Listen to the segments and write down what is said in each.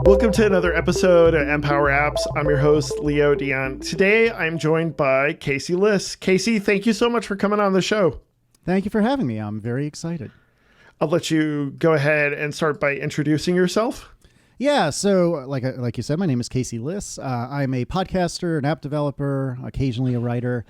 Welcome to another episode of Empower Apps. I'm your host, Leo Dion. Today, I'm joined by Casey Liss. Casey, thank you so much for coming on the show. Thank you for having me. I'm very excited. I'll let you go ahead and start by introducing yourself. Yeah, so like you said, my name is Casey Liss. I'm a podcaster, an app developer, occasionally a writer.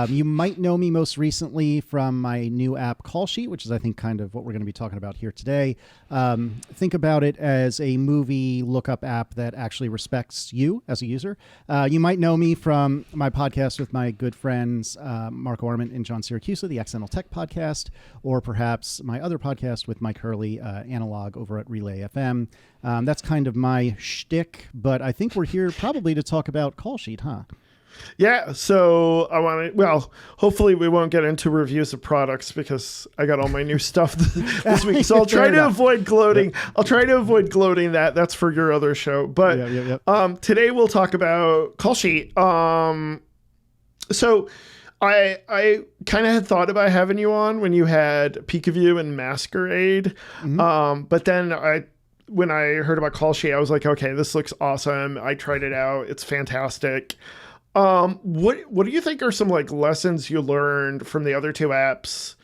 You might know me most recently from my new app Callsheet, which is, I think, kind of what we're going to be talking about here today. Think about it as a movie lookup app that actually respects you as a user. You might know me from my podcast with my good friends Mark Orman and John Siracusa, the Accidental Tech Podcast, or perhaps my other podcast with Mike Hurley, Analog, over at Relay FM. That's kind of my shtick, but I think we're here probably to talk about Callsheet, huh? Yeah, so I want to, well, hopefully we won't get into reviews of products because I got all my new stuff this week. So I'll try to avoid gloating. Yep. I'll try to avoid gloating that. That's for your other show. But today we'll talk about Callsheet. So I kind of had thought about having you on when you had Peekaview and Masquerade. But then when I heard about Callsheet, I was like, okay, this looks awesome. I tried it out. It's fantastic. What do you think are some like lessons you learned from the other two apps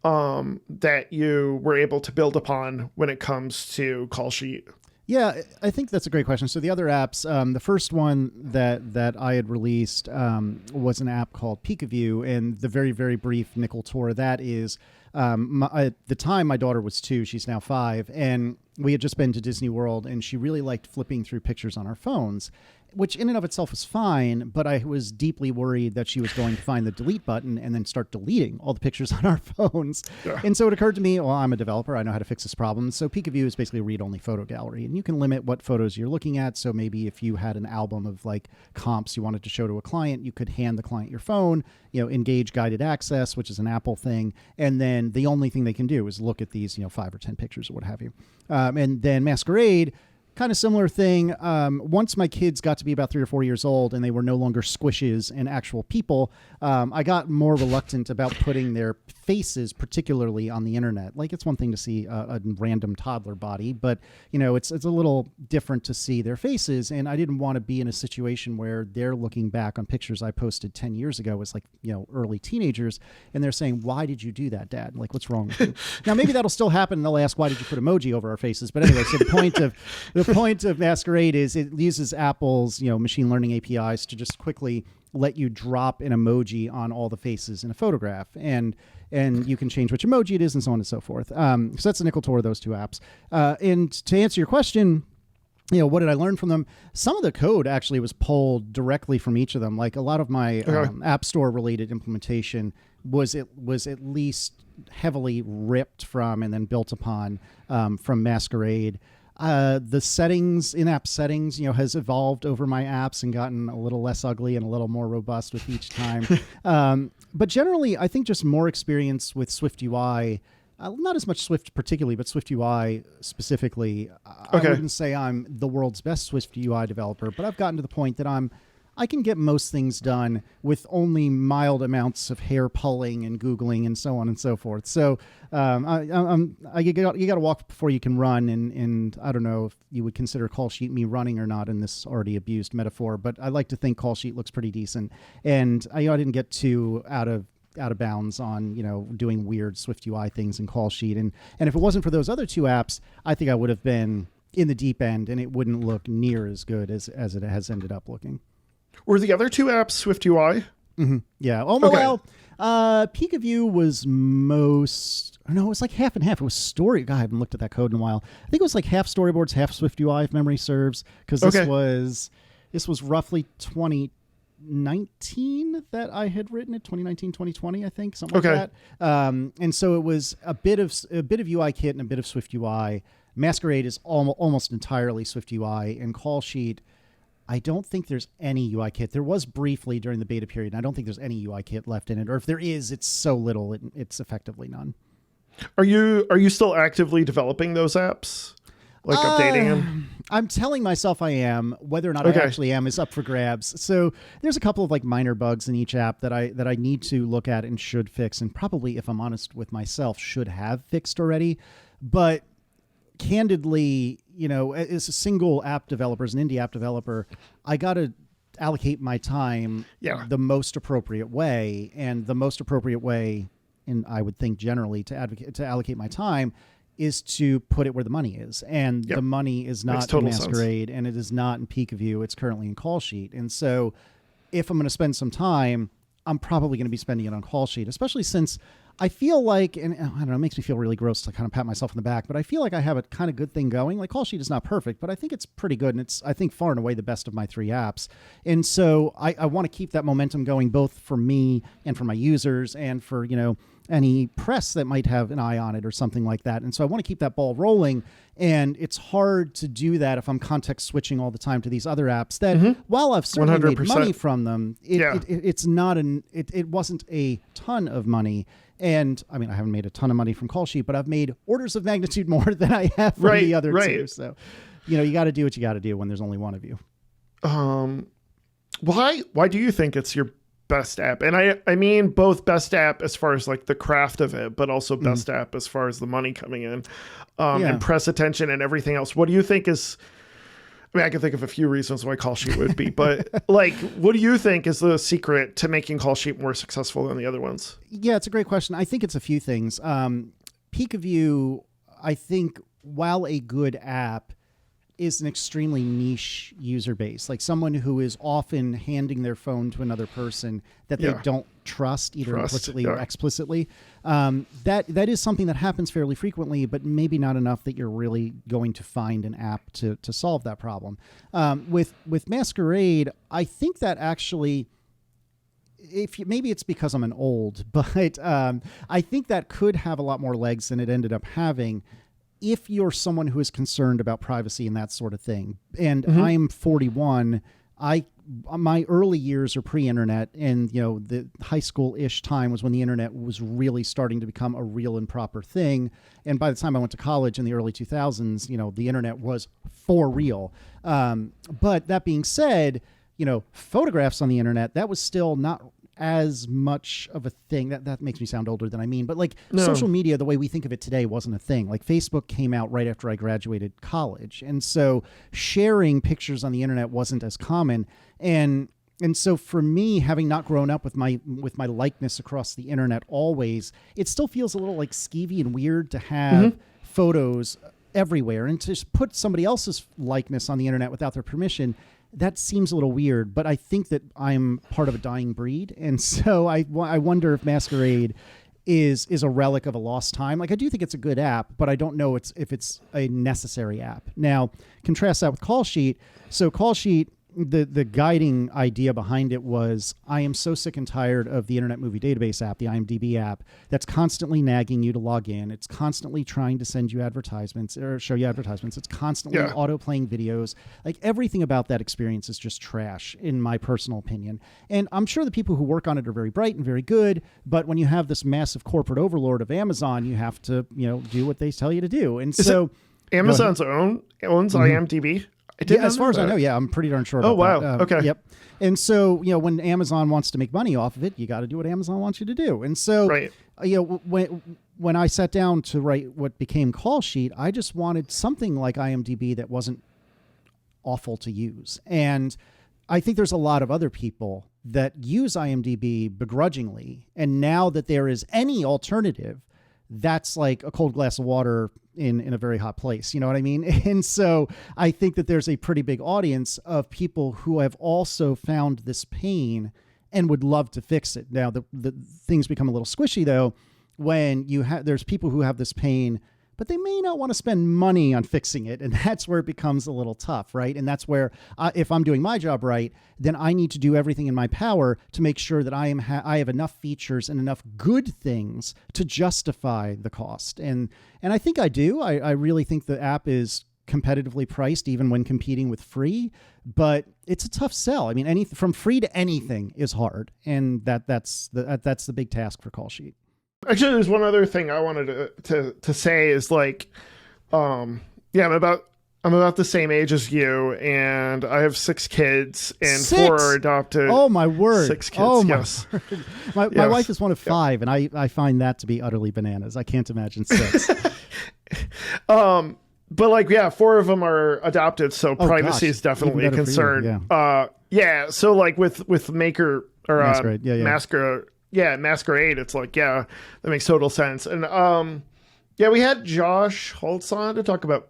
that you were able to build upon when it comes to Callsheet? Yeah, I think that's a great question. So the other apps, the first one that I had released was an app called Peekaview, and the very, very brief nickel tour of that is at the time my daughter was 2, she's now 5, and we had just been to Disney World, and she really liked flipping through pictures on our phones, which in and of itself was fine, but I was deeply worried that she was going to find the delete button and then start deleting all the pictures on our phones. Yeah. And so it occurred to me, well, I'm a developer. I know how to fix this problem. So Peekaview is basically a read-only photo gallery, and you can limit what photos you're looking at. So maybe if you had an album of like comps you wanted to show to a client, you could hand the client your phone, engage guided access, which is an Apple thing. And then the only thing they can do is look at these, 5 or 10 pictures or what have you. And then Masquerade, kind of similar thing. Once my kids got to be about 3 or 4 years old and they were no longer squishes and actual people, I got more reluctant about putting their faces particularly on the internet. Like, it's one thing to see a random toddler body, but it's a little different to see their faces. And I didn't want to be in a situation where they're looking back on pictures I posted 10 years ago as early teenagers, and they're saying, "Why did you do that, Dad? Like, what's wrong with you?" Now, maybe that'll still happen, and they'll ask, "Why did you put emoji over our faces?" But anyway, so the point of Masquerade is it uses Apple's machine learning APIs to just quickly let you drop an emoji on all the faces in a photograph, and you can change which emoji it is and so on and so forth. So that's the nickel tour of those two apps. And to answer your question, what did I learn from them? Some of the code actually was pulled directly from each of them. Like, a lot of my App Store related implementation was at least heavily ripped from and then built upon from Masquerade. The settings, in-app settings, has evolved over my apps and gotten a little less ugly and a little more robust with each time. But generally, I think just more experience with Swift UI. Not as much Swift particularly, but Swift UI specifically. Okay. I wouldn't say I'm the world's best Swift UI developer, but I've gotten to the point that I can get most things done with only mild amounts of hair pulling and Googling and so on and so forth. So you got to walk before you can run. And I don't know if you would consider Callsheet me running or not in this already abused metaphor, but I like to think Callsheet looks pretty decent. And I didn't get too out of bounds on, doing weird Swift UI things in Callsheet. And if it wasn't for those other two apps, I think I would have been in the deep end and it wouldn't look near as good as it has ended up looking. Were the other two apps Swift UI? Mm-hmm. Yeah. Oh, okay. Well, Peekaview was it was like half and half. It was story. God, I haven't looked at that code in a while. I think it was like half storyboards, half Swift UI, if memory serves. Because this was roughly 2019 that I had written it. 2019, 2020, I think, something like that. And so it was a bit of UI kit and a bit of Swift UI. Masquerade is almost entirely Swift UI, and Callsheet, I don't think there's any UI kit. There was briefly during the beta period, and I don't think there's any UI kit left in it. Or if there is, it's so little, it's effectively none. Are you still actively developing those apps? Like updating them? I'm telling myself I am. Whether or not I actually am is up for grabs. So there's a couple of like minor bugs in each app that I need to look at and should fix, and probably, if I'm honest with myself, should have fixed already. But candidly, as a single app developer, as an indie app developer, I got to allocate my time the most appropriate way. And the most appropriate way, and I would think generally to allocate my time, is to put it where the money is. And the money is not in Masquerade, and it is not in PeekAView. It's currently in Callsheet. And so if I'm going to spend some time, I'm probably going to be spending it on Callsheet, especially since I feel like, and I don't know, it makes me feel really gross to kind of pat myself on the back, but I feel like I have a kind of good thing going. Like Callsheet is not perfect, but I think it's pretty good. And it's, I think, far and away the best of my 3 apps. And so I want to keep that momentum going, both for me and for my users and for, any press that might have an eye on it or something like that. And so I want to keep that ball rolling. And it's hard to do that if I'm context switching all the time to these other apps that, while I've certainly 100%. Made money from them, it wasn't a ton of money. And I mean, I haven't made a ton of money from Callsheet, but I've made orders of magnitude more than I have from the other two. So, you got to do what you got to do when there's only one of you. Why do you think it's your best app? And I mean both best app as far as like the craft of it, but also best app as far as the money coming in, and press attention and everything else. What do you think is, I mean, I can think of a few reasons why Callsheet would be, but like, what do you think is the secret to making Callsheet more successful than the other ones? Yeah, it's a great question. I think it's a few things. PeekAView, I think, while a good app, is an extremely niche user base, like someone who is often handing their phone to another person that they don't trust, either implicitly or explicitly. That is something that happens fairly frequently, but maybe not enough that you're really going to find an app to solve that problem. With Masquerade, I think that actually, maybe it's because I'm an old, but I think that could have a lot more legs than it ended up having, if you're someone who is concerned about privacy and that sort of thing. And I'm 41. My early years are pre-internet, and the high school-ish time was when the internet was really starting to become a real and proper thing. And by the time I went to college in the early 2000s, the internet was for real. But that being said, photographs on the internet, that was still not as much of a thing. That makes me sound older than I mean, but social media, the way we think of it today, wasn't a thing. Like Facebook came out right after I graduated college, and so sharing pictures on the internet wasn't as common. And so for me, having not grown up with my likeness across the internet always, it still feels a little like skeevy and weird to have photos everywhere, and to just put somebody else's likeness on the internet without their permission. That seems a little weird, but I think that I'm part of a dying breed. And so I wonder if Masquerade is a relic of a lost time. Like, I do think it's a good app, but I don't know if it's a necessary app. Now, contrast that with Callsheet. So Callsheet, the guiding idea behind it was, I am so sick and tired of the Internet Movie Database app, the IMDb app, that's constantly nagging you to log in. It's constantly trying to send you advertisements or show you advertisements. It's constantly auto-playing videos. Like, everything about that experience is just trash, in my personal opinion. And I'm sure the people who work on it are very bright and very good, but when you have this massive corporate overlord of Amazon, you have to, do what they tell you to do. And so Amazon's owns IMDb? As far as I know, I'm pretty darn sure about that. Okay. Yep. And so, when Amazon wants to make money off of it, you got to do what Amazon wants you to do. And so, when I sat down to write what became Callsheet, I just wanted something like IMDb that wasn't awful to use. And I think there's a lot of other people that use IMDb begrudgingly. And now that there is any alternative, that's like a cold glass of water in a very hot place. You know what I mean? And so I think that there's a pretty big audience of people who have also found this pain and would love to fix it. Now, the things become a little squishy, though, when there's people who have this pain, but they may not want to spend money on fixing it. And that's where it becomes a little tough, right? And that's where, if I'm doing my job right, then I need to do everything in my power to make sure that I have enough features and enough good things to justify the cost. And I think I do. I really think the app is competitively priced, even when competing with free, but it's a tough sell. I mean, from free to anything is hard. And that's the big task for Callsheet. Actually, there's one other thing I wanted to say is like, I'm about the same age as you, and I have 6 kids, and 4 are adopted. Oh my word! 6 kids. Oh yes. My wife is one of 5, and I find that to be utterly bananas. I can't imagine 6. but like, yeah, 4 of them are adopted, so privacy is definitely a concern. So like with Maker or Masquerade, it's like, yeah, that makes total sense. And we had Josh Holtz on to talk about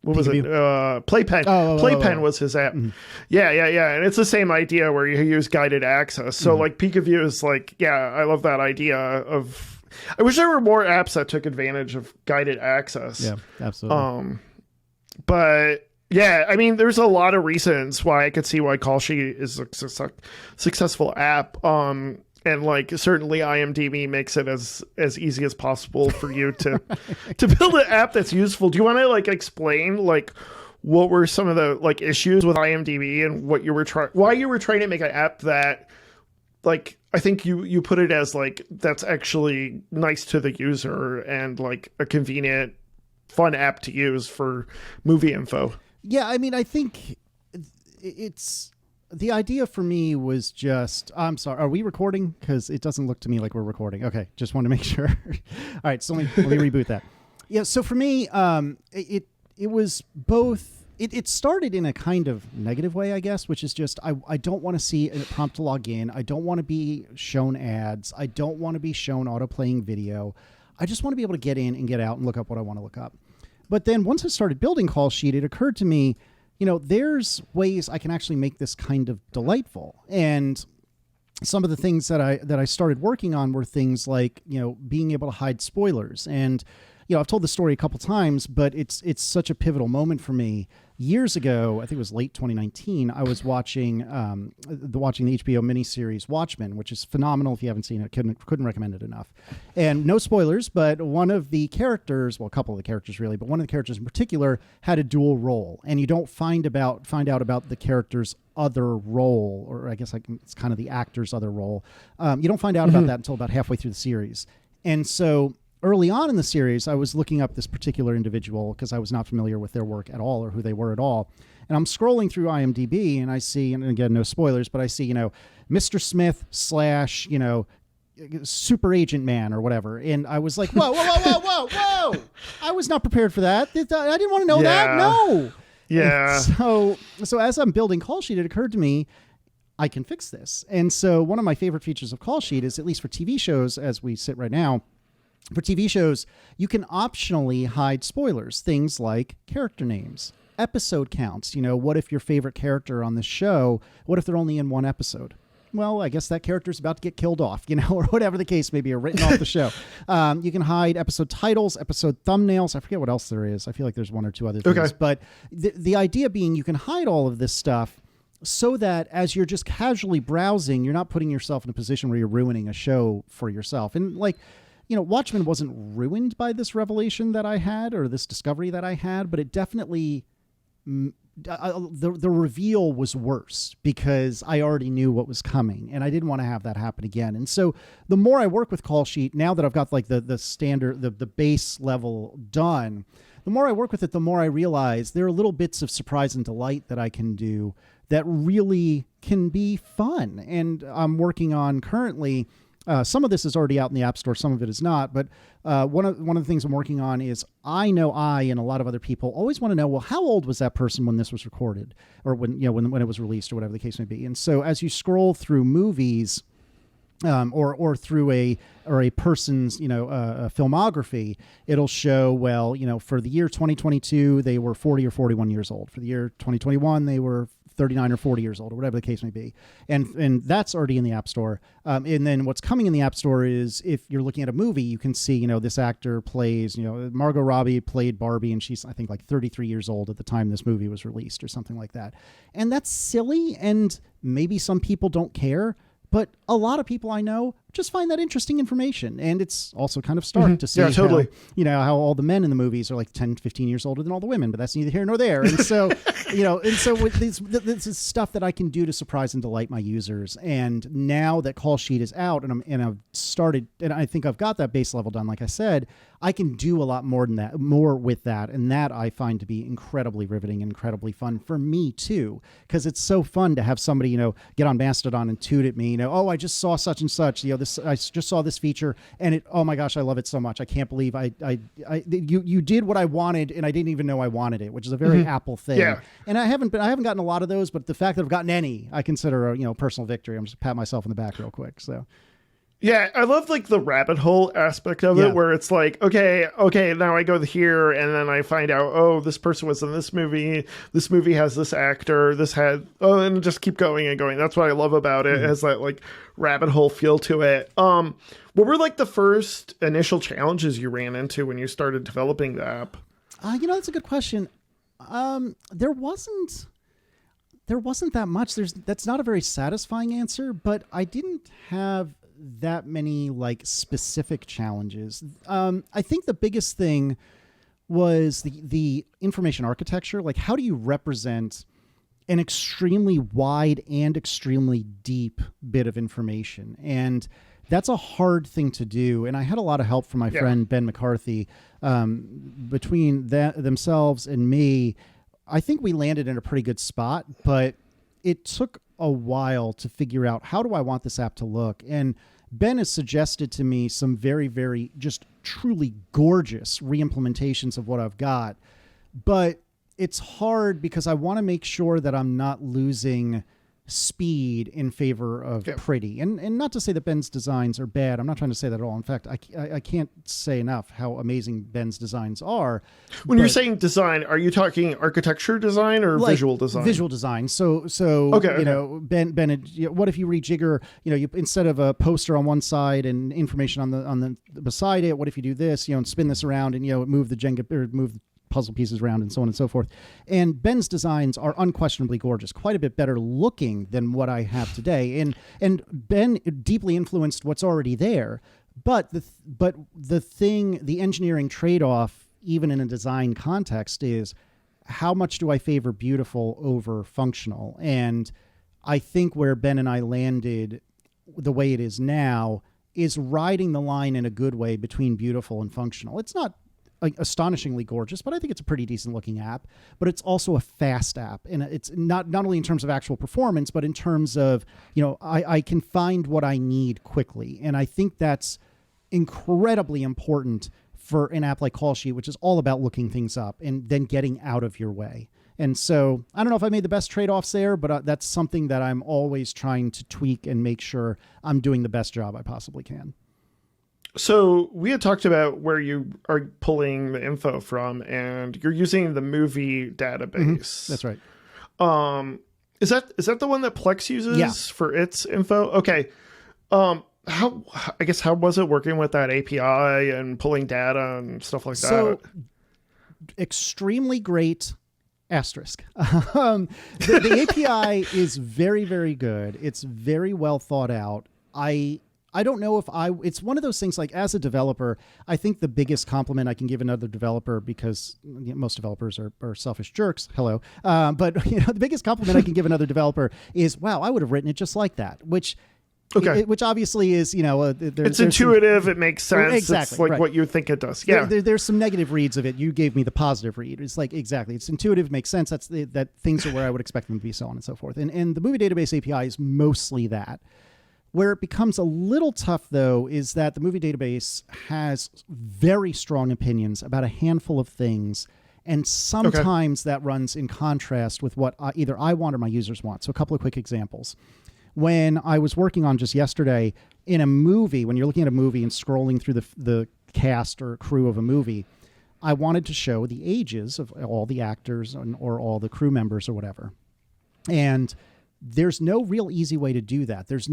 what was it? Playpen. Playpen was his app. Mm-hmm. Yeah. And it's the same idea where you use guided access. So like PeekAView is like, I love that idea of. I wish there were more apps that took advantage of guided access. Yeah, absolutely. But yeah, I mean, there's a lot of reasons why I could see why Callsheet is a successful app. And like certainly IMDb makes it as easy as possible for you to to build an app that's useful. Do you want to like explain like what were some of the like issues with IMDb and what you were why you were trying to make an app that like I think you put it as like that's actually nice to the user and like a convenient, fun app to use for movie info? Yeah, I mean, I think it's. The idea for me was just, I'm sorry, are we recording? Because it doesn't look to me like we're recording. Okay, just want to make sure. All right, so let me reboot that. Yeah, so for me, it was both, it started in a kind of negative way, I guess, which is just, I don't want to see a prompt to log in. I don't want to be shown ads. I don't want to be shown auto-playing video. I just want to be able to get in and get out and look up what I want to look up. But then once I started building Callsheet, it occurred to me, there's ways I can actually make this kind of delightful. And some of the things that I started working on were things like, being able to hide spoilers. And, I've told the story a couple times, but it's such a pivotal moment for me. Years ago, I think it was late 2019, I was watching the HBO miniseries Watchmen, which is phenomenal. If you haven't seen it, couldn't recommend it enough. And no spoilers, but one of the characters, well, a couple of the characters really, but one of the characters in particular had a dual role, and you don't find out about the character's other role, or I guess it's kind of the actor's other role. You don't find out about that until about halfway through the series. And so early on in the series, I was looking up this particular individual because I was not familiar with their work at all or who they were at all. And I'm scrolling through IMDb and I see, and again, no spoilers, but I see, Mr. Smith / super agent man or whatever. And I was like, whoa. I was not prepared for that. I didn't want to know that. No. Yeah. And so as I'm building Callsheet, it occurred to me, I can fix this. And so one of my favorite features of Callsheet is, at least for TV shows as we sit right now, for TV shows, you can optionally hide spoilers, things like character names, episode counts. What if your favorite character on the show, what if they're only in one episode? Well, I guess that character's about to get killed off, or whatever the case may be, or written off the show. You can hide episode titles, episode thumbnails. I forget what else there is. I feel like there's one or two other things. Okay. But the idea being you can hide all of this stuff so that as you're just casually browsing, you're not putting yourself in a position where you're ruining a show for yourself. And like, Watchmen wasn't ruined by this revelation that I had or this discovery that I had, but it definitely, the reveal was worse because I already knew what was coming and I didn't want to have that happen again. And so the more I work with Callsheet, now that I've got like the standard, the base level done, the more I work with it, the more I realize there are little bits of surprise and delight that I can do that really can be fun. And I'm working on currently, some of this is already out in the App Store, some of it is not. But one of the things I'm working on is I know I and a lot of other people always want to know, well, how old was that person when this was recorded, or when it was released, or whatever the case may be. And so as you scroll through movies, or through a person's a filmography, it'll show, well, for the year 2022 they were 40 or 41 years old. For the year 2021 they were 39 or 40 years old, or whatever the case may be. And that's already in the App Store. And then what's coming in the App Store is, if you're looking at a movie, you can see, this actor plays, Margot Robbie played Barbie, and she's, I think, like 33 years old at the time this movie was released, or something like that. And that's silly, and maybe some people don't care, but a lot of people I know just find that interesting information. And it's also kind of stark to see totally. how all the men in the movies are like 10, 15 years older than all the women, but that's neither here nor there. And so, with this is stuff that I can do to surprise and delight my users. And now that Callsheet is out and I've started, and I think I've got that base level done, like I said, I can do a lot more with that. And that I find to be incredibly riveting and incredibly fun for me too, because it's so fun to have somebody, get on Mastodon and toot at me, oh, I just saw such and such, this. I just saw this feature, and oh my gosh, I love it so much. I can't believe you did what I wanted, and I didn't even know I wanted it, which is a very Apple thing. Yeah. And I haven't gotten a lot of those, but the fact that I've gotten any, I consider a personal victory. I'm just pat myself on the back real quick. So. Yeah, I love like the rabbit hole aspect of it, where it's like, okay, now I go here, and then I find out, oh, this person was in this movie has this actor, and just keep going and going. That's what I love about it. It has that like rabbit hole feel to it. What were like the first initial challenges you ran into when you started developing the app? That's a good question. There wasn't that much. That's not a very satisfying answer, but I didn't have that many like specific challenges. I think the biggest thing was the information architecture. Like, how do you represent an extremely wide and extremely deep bit of information? And that's a hard thing to do. And I had a lot of help from my friend Ben McCarthy. Between themselves and me, I think we landed in a pretty good spot, but it took a while to figure out, how do I want this app to look? And Ben has suggested to me some very, very just truly gorgeous re-implementations of what I've got. But it's hard because I want to make sure that I'm not losing speed in favor of pretty. And not to say that Ben's designs are bad. I'm not trying to say that at all. In fact, I can't say enough how amazing Ben's designs are. When you're saying design, are you talking architecture design or like visual design? Visual design. So Ben, what if you rejigger, you instead of a poster on one side and information on the beside it, what if you do this, and spin this around and, move the Jenga or move the puzzle pieces around and so on and so forth. And Ben's designs are unquestionably gorgeous, quite a bit better looking than what I have today. And Ben deeply influenced what's already there. But the engineering trade-off, even in a design context, is how much do I favor beautiful over functional? And I think where Ben and I landed the way it is now is riding the line in a good way between beautiful and functional. It's not astonishingly gorgeous, but I think it's a pretty decent looking app. But it's also a fast app, and it's not only in terms of actual performance, but in terms of I can find what I need quickly, and I think that's incredibly important for an app like Callsheet, which is all about looking things up and then getting out of your way. And so I don't know if I made the best trade-offs there, but that's something that I'm always trying to tweak and make sure I'm doing the best job I possibly can. So we had talked about where you are pulling the info from, and you're using the movie database. That's right. Is that the one that Plex uses for its info? Okay. How was it working with that API and pulling data and stuff like that? So extremely great. Asterisk. The API is very, very good. It's very well thought out. I don't know if it's one of those things, like, as a developer, I think the biggest compliment I can give another developer, because most developers are selfish jerks. Hello. But the biggest compliment I can give another developer is, wow, I would have written it just like that, which obviously is, it's intuitive. It makes sense. Exactly. It's like what you think it does. Yeah. There's some negative reads of it. You gave me the positive read. It's like, exactly. It's intuitive, makes sense. That things are where I would expect them to be, so on and so forth. And the movie database API is mostly that. Where it becomes a little tough, though, is that the movie database has very strong opinions about a handful of things, and sometimes that runs in contrast with what either I want or my users want. So a couple of quick examples. When I was working on just yesterday, in a movie, when you're looking at a movie and scrolling through the cast or crew of a movie, I wanted to show the ages of all the actors or all the crew members or whatever. And there's no real easy way to do that. It's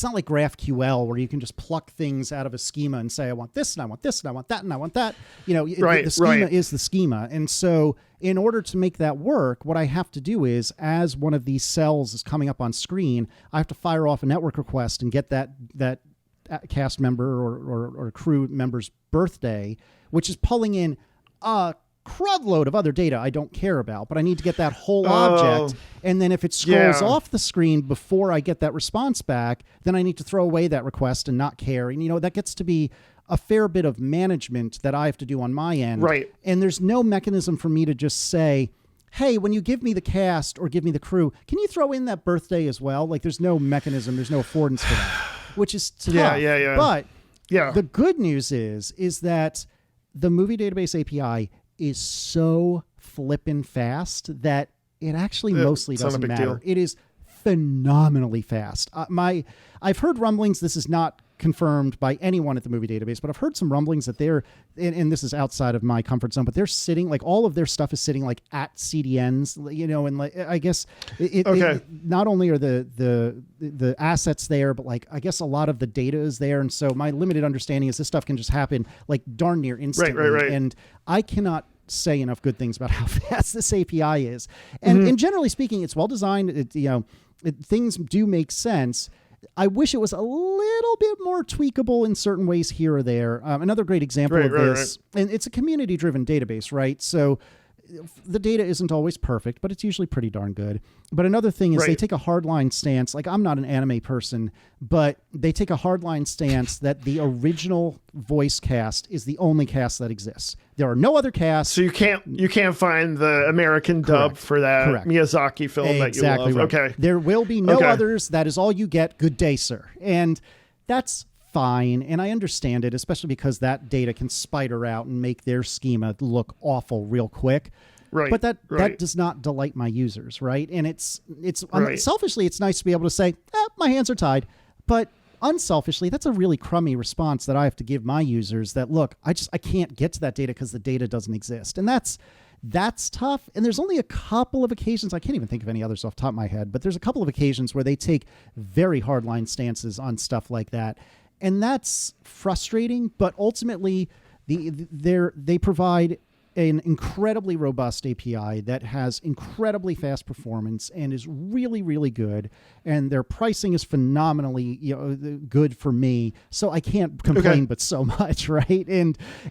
not like GraphQL where you can just pluck things out of a schema and say, I want this and I want this and I want that and I want that. The schema is the schema. And so in order to make that work, what I have to do is, as one of these cells is coming up on screen, I have to fire off a network request and get that cast member or crew member's birthday, which is pulling in a crud load of other data I don't care about, but I need to get that whole object. And then if it scrolls off the screen before I get that response back, then I need to throw away that request and not care. And, that gets to be a fair bit of management that I have to do on my end. Right. And there's no mechanism for me to just say, hey, when you give me the cast or give me the crew, can you throw in that birthday as well? Like, there's no mechanism. There's no affordance for that. which is tough. Yeah. But yeah, the good news is that the movie database API is so flippin' fast that it actually mostly doesn't matter. Deal. It is phenomenally fast. I've heard rumblings. This is not confirmed by anyone at the movie database, but I've heard some rumblings that they're, and this is outside of my comfort zone, but they're sitting, like, all of their stuff is sitting like at CDNs, you know, and like, I guess it not only are the assets there, but like, I guess a lot of the data is there. And so my limited understanding is this stuff can just happen like darn near instantly. Right. And I cannot say enough good things about how fast this API is. And generally speaking, it's well designed. Things do make sense. I wish it was a little bit more tweakable in certain ways here or there. Another great example of this, and it's a community-driven database, right? So the data isn't always perfect, but it's usually pretty darn good. But another thing is they take a hardline stance. Like, I'm not an anime person, but they take a hardline stance that the original voice cast is the only cast that exists. There are no other casts. So you can't find the American dub for that Miyazaki film that you love. Right. Okay. There will be no others. That is all you get. Good day, sir. And that's fine. And I understand it, especially because that data can spider out and make their schema look awful real quick. Right. But that does not delight my users, right? And it's selfishly, it's nice to be able to say, my hands are tied. But unselfishly, that's a really crummy response that I have to give my users that, look, I can't get to that data because the data doesn't exist. And that's tough. And there's only a couple of occasions, I can't even think of any others off the top of my head, but there's a couple of occasions where they take very hardline stances on stuff like that. And that's frustrating, but ultimately they provide an incredibly robust API that has incredibly fast performance and is really, really good. And their pricing is phenomenally, good for me. So I can't complain, but so much, right?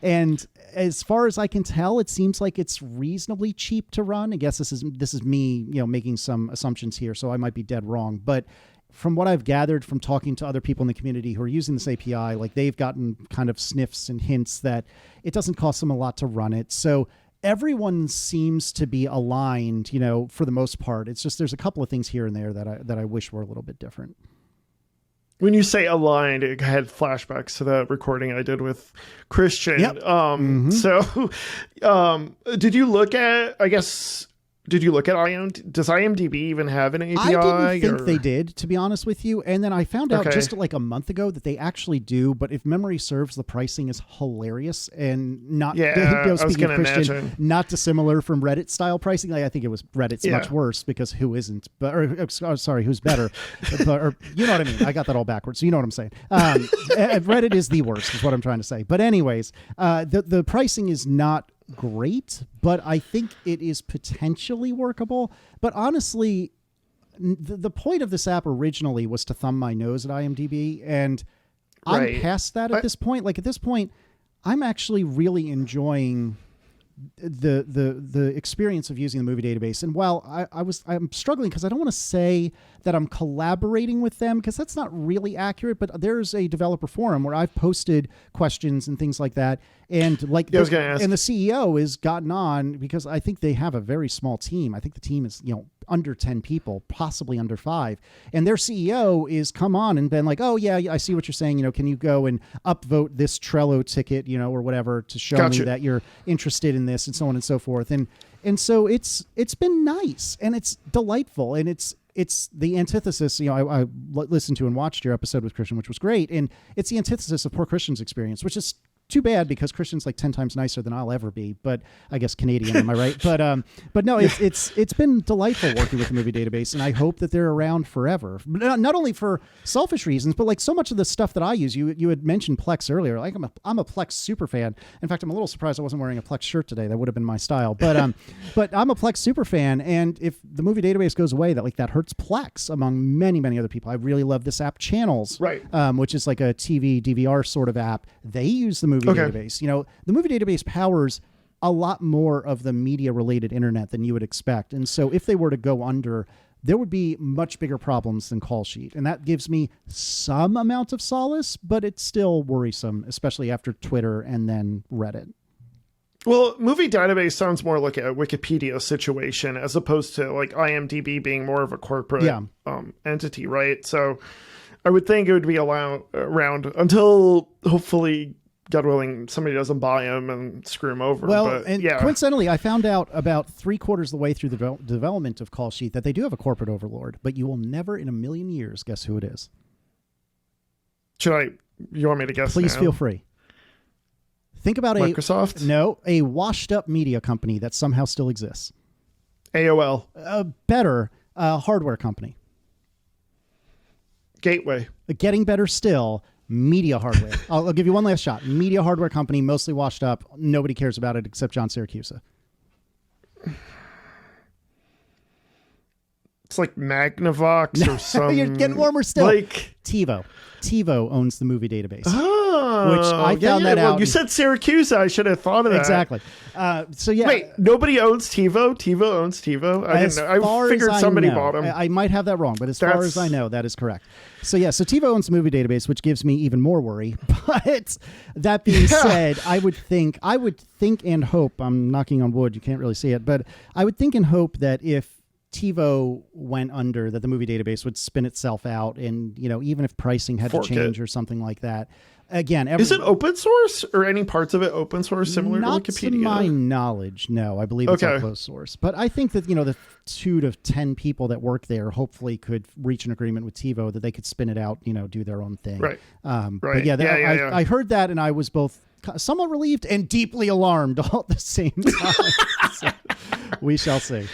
And as far as I can tell, it seems like it's reasonably cheap to run. I guess this is me, making some assumptions here, so I might be dead wrong, but from what I've gathered from talking to other people in the community who are using this API, like, they've gotten kind of sniffs and hints that it doesn't cost them a lot to run it. So everyone seems to be aligned, for the most part. It's just there's a couple of things here and there that I wish were a little bit different. When you say aligned, it had flashbacks to the recording I did with Christian. Yep. So did you look at, IMDb? Does IMDb even have an API? I didn't think they did, to be honest with you. And then I found out just like a month ago that they actually do. But if memory serves, the pricing is hilarious and not, speaking of Christian, imagine. Not dissimilar from Reddit style pricing. Like, I think it was Reddit's much worse because who isn't? But who's better? Or you know what I mean? I got that all backwards. So you know what I'm saying? Reddit is the worst, is what I'm trying to say. But anyways, the pricing is not great, but I think it is potentially workable. But honestly, the point of this app originally was to thumb my nose at IMDb, and I'm past that at this point. Like, at this point, I'm actually really enjoying the experience of using the movie database. And while I'm struggling because I don't want to say that I'm collaborating with them, because that's not really accurate, but there's a developer forum where I've posted questions and things like that. And like, and the CEO has gotten on because I think they have a very small team. I think the team is, under 10 people, possibly under 5. And their CEO is come on and been like, oh yeah, I see what you're saying. Can you go and upvote this Trello ticket, or whatever, to show me that you're interested in this, and so on and so forth. And so it's been nice and it's delightful, and it's the antithesis. I listened to and watched your episode with Christian, which was great. And it's the antithesis of poor Christian's experience, which is too bad because Christian's like 10 times nicer than I'll ever be, but I guess Canadian, am I right? But no, it's been delightful working with the movie database, and I hope that they're around forever. Not only for selfish reasons, but like so much of the stuff that I use, you had mentioned Plex earlier. Like, I'm a Plex super fan. In fact, I'm a little surprised I wasn't wearing a Plex shirt today. That would have been my style. But I'm a Plex super fan, and if the movie database goes away, that hurts Plex among many, many other people. I really love this app, Channels, which is like a TV DVR sort of app. They use the movie database. The movie database powers a lot more of the media related internet than you would expect. And so if they were to go under, there would be much bigger problems than Callsheet. And that gives me some amount of solace, but it's still worrisome, especially after Twitter and then Reddit. Well, movie database sounds more like a Wikipedia situation as opposed to like IMDb being more of a corporate entity, right? So I would think it would be around until hopefully, God willing, somebody doesn't buy them and screw them over. Well, but, and coincidentally, I found out about 3/4 of the way through the development of Callsheet that they do have a corporate overlord, but you will never in a million years guess who it is. You want me to guess? Please now? Feel free. Think about Microsoft? a washed up media company that somehow still exists. AOL. Better, hardware company. Gateway. Getting better still, media hardware. I'll give you one last shot. Media hardware company, mostly washed up. Nobody cares about it except John Siracusa. It's like Magnavox or some... You're getting warmer still. Like TiVo. TiVo owns the movie database. Oh, which I found that out. Well, you said Syracuse. I should have thought of that. Exactly. So yeah. Wait, nobody owns TiVo? TiVo owns TiVo? I didn't know. I figured somebody bought them. I might have that wrong, but as far as I know, that is correct. So yeah, so TiVo owns the movie database, which gives me even more worry. But that being said, I would think and hope, I'm knocking on wood, you can't really see it, but I would think and hope that if TiVo went under, that the movie database would spin itself out, and even if pricing had to change or something like that. Again, is it open source or any parts of it open source similar to Wikipedia? Not to my knowledge, no. I believe it's all closed source. But I think that the 2 to 10 people that work there hopefully could reach an agreement with TiVo that they could spin it out, do their own thing. Right. Right. But yeah, I heard that, and I was both somewhat relieved and deeply alarmed all at the same time. So, we shall see.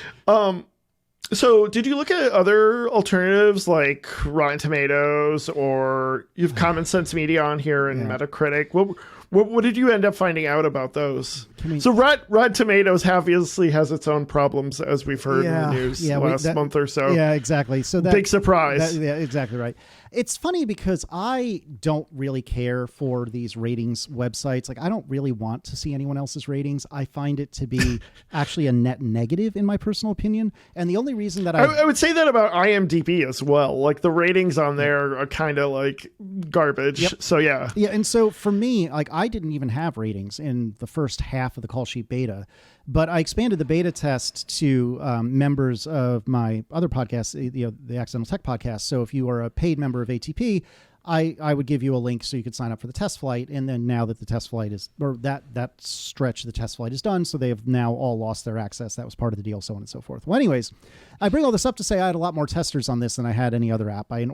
So did you look at other alternatives like Rotten Tomatoes, or you have Common Sense Media on here and Metacritic? What did you end up finding out about those? So Rotten Tomatoes obviously has its own problems, as we've heard in the news last month or so. Yeah, exactly. So big surprise. Yeah, exactly right. It's funny because I don't really care for these ratings websites. Like, I don't really want to see anyone else's ratings. I find it to be actually a net negative in my personal opinion. And the only reason that I would say that about IMDb as well. Like, the ratings on there are kind of like garbage. Yep. So yeah. Yeah. And so for me, like, I didn't even have ratings in the first half of the Callsheet beta. But I expanded the beta test to members of my other podcast, the Accidental Tech Podcast. So if you are a paid member of ATP, I would give you a link so you could sign up for the test flight. And then now that the test flight is, or that stretch of the test flight is done, so they have now all lost their access. That was part of the deal, so on and so forth. Well, anyways, I bring all this up to say I had a lot more testers on this than I had any other app by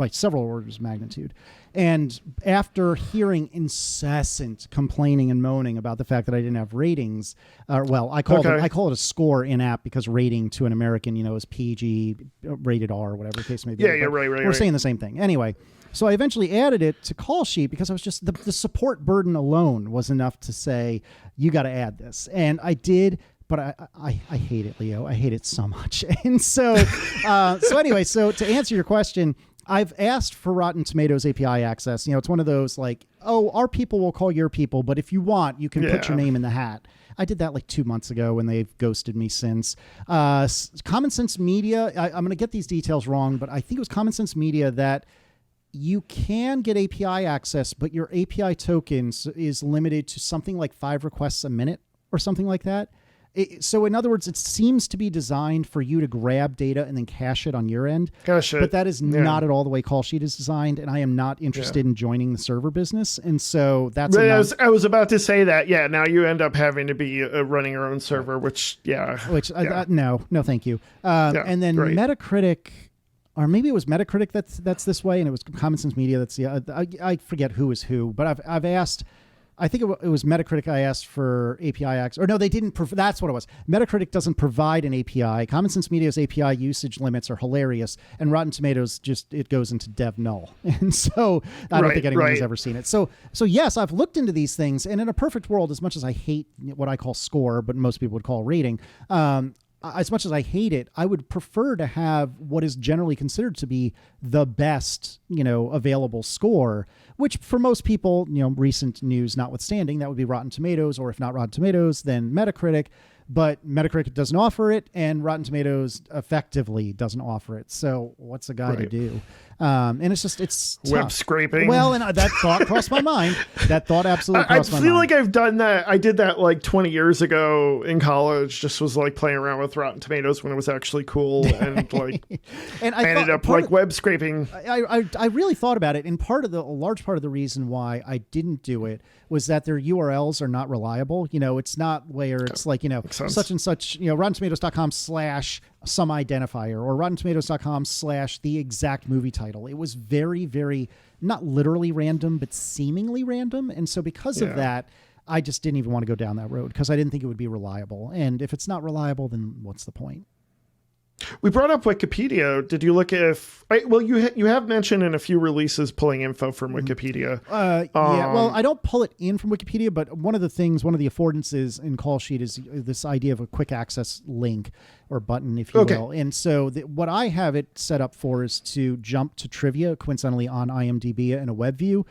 several orders of magnitude. And after hearing incessant complaining and moaning about the fact that I didn't have ratings, I call it a score in app, because rating to an American, is PG, rated R, whatever the case may be. Yeah, right. We're saying the same thing. Anyway, so I eventually added it to Callsheet because I was just, the support burden alone was enough to say, you got to add this. And I did. But I hate it, Leo. I hate it so much. And so anyway, so to answer your question, I've asked for Rotten Tomatoes API access. It's one of those like, oh, our people will call your people, but if you want, you can put your name in the hat. I did that like 2 months ago, and they've ghosted me since. Common Sense Media, I'm going to get these details wrong, but I think it was Common Sense Media that you can get API access, but your API tokens is limited to something like 5 requests a minute or something like that. So in other words, it seems to be designed for you to grab data and then cache it on your end. But that is not at all the way Callsheet is designed, and I am not interested in joining the server business. And so that's... I was about to say that. Yeah, now you end up having to be running your own server, no, thank you. And then Metacritic... Or maybe it was Metacritic that's this way, and it was Common Sense Media that's I forget who is who, but I've asked... I think it was Metacritic I asked for API access. Or no, they didn't. That's what it was. Metacritic doesn't provide an API. Common Sense Media's API usage limits are hilarious. And Rotten Tomatoes, it goes into dev null. And so I don't think anyone has ever seen it. So yes, I've looked into these things. And in a perfect world, as much as I hate what I call score, but most people would call rating, as much as I hate it, I would prefer to have what is generally considered to be the best, available score, which for most people, recent news notwithstanding, that would be Rotten Tomatoes, or if not Rotten Tomatoes, then Metacritic. but Metacritic doesn't offer it, and Rotten Tomatoes effectively doesn't offer it. So what's a guy to do? And it's tough. Web scraping. Well, and that thought crossed my mind. That thought absolutely crossed my mind. I feel like I've done that. I did that like 20 years ago in college. Just was like playing around with Rotten Tomatoes when it was actually cool, and like, and I ended up like web scraping. I really thought about it, and a large part of the reason why I didn't do it was that their URLs are not reliable. It's not where it's like, such and such, RottenTomatoes.com/ some identifier, or RottenTomatoes.com/ the exact movie title. It was very, very, not literally random, but seemingly random. And so because of that, I just didn't even want to go down that road because I didn't think it would be reliable. And if it's not reliable, then what's the point? We brought up Wikipedia. Did you look you have mentioned in a few releases pulling info from Wikipedia. Well, I don't pull it in from Wikipedia, but one of the affordances in Callsheet is this idea of a quick access link or button, if you will. And so what I have it set up for is to jump to trivia, coincidentally on IMDb in a web view.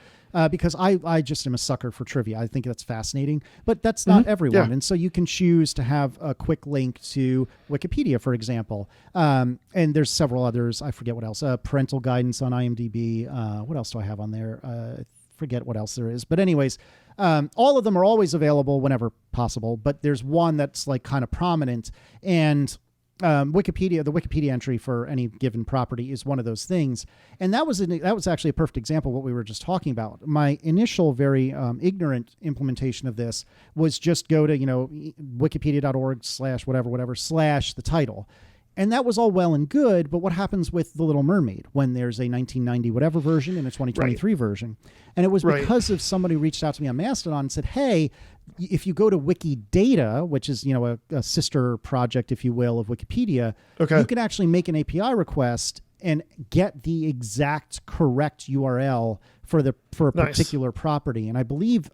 Because I just am a sucker for trivia. I think that's fascinating, but that's not everyone. Yeah. And so you can choose to have a quick link to Wikipedia, for example. And there's several others. I forget what else. Parental guidance on IMDb. What else do I have on there? I forget what else there is. But anyways, all of them are always available whenever possible. But there's one that's like kind of prominent. And the Wikipedia entry for any given property is one of those things. And that was actually a perfect example of what we were just talking about. My initial very ignorant implementation of this was just go to, wikipedia.org/ whatever / the title. And that was all well and good, but what happens with The Little Mermaid when there's a 1990 whatever version and a 2023 version? And it was because of somebody who reached out to me on Mastodon and said, hey, if you go to Wikidata, which is, a sister project, if you will, of Wikipedia, you can actually make an API request and get the exact correct URL for a particular property. And I believe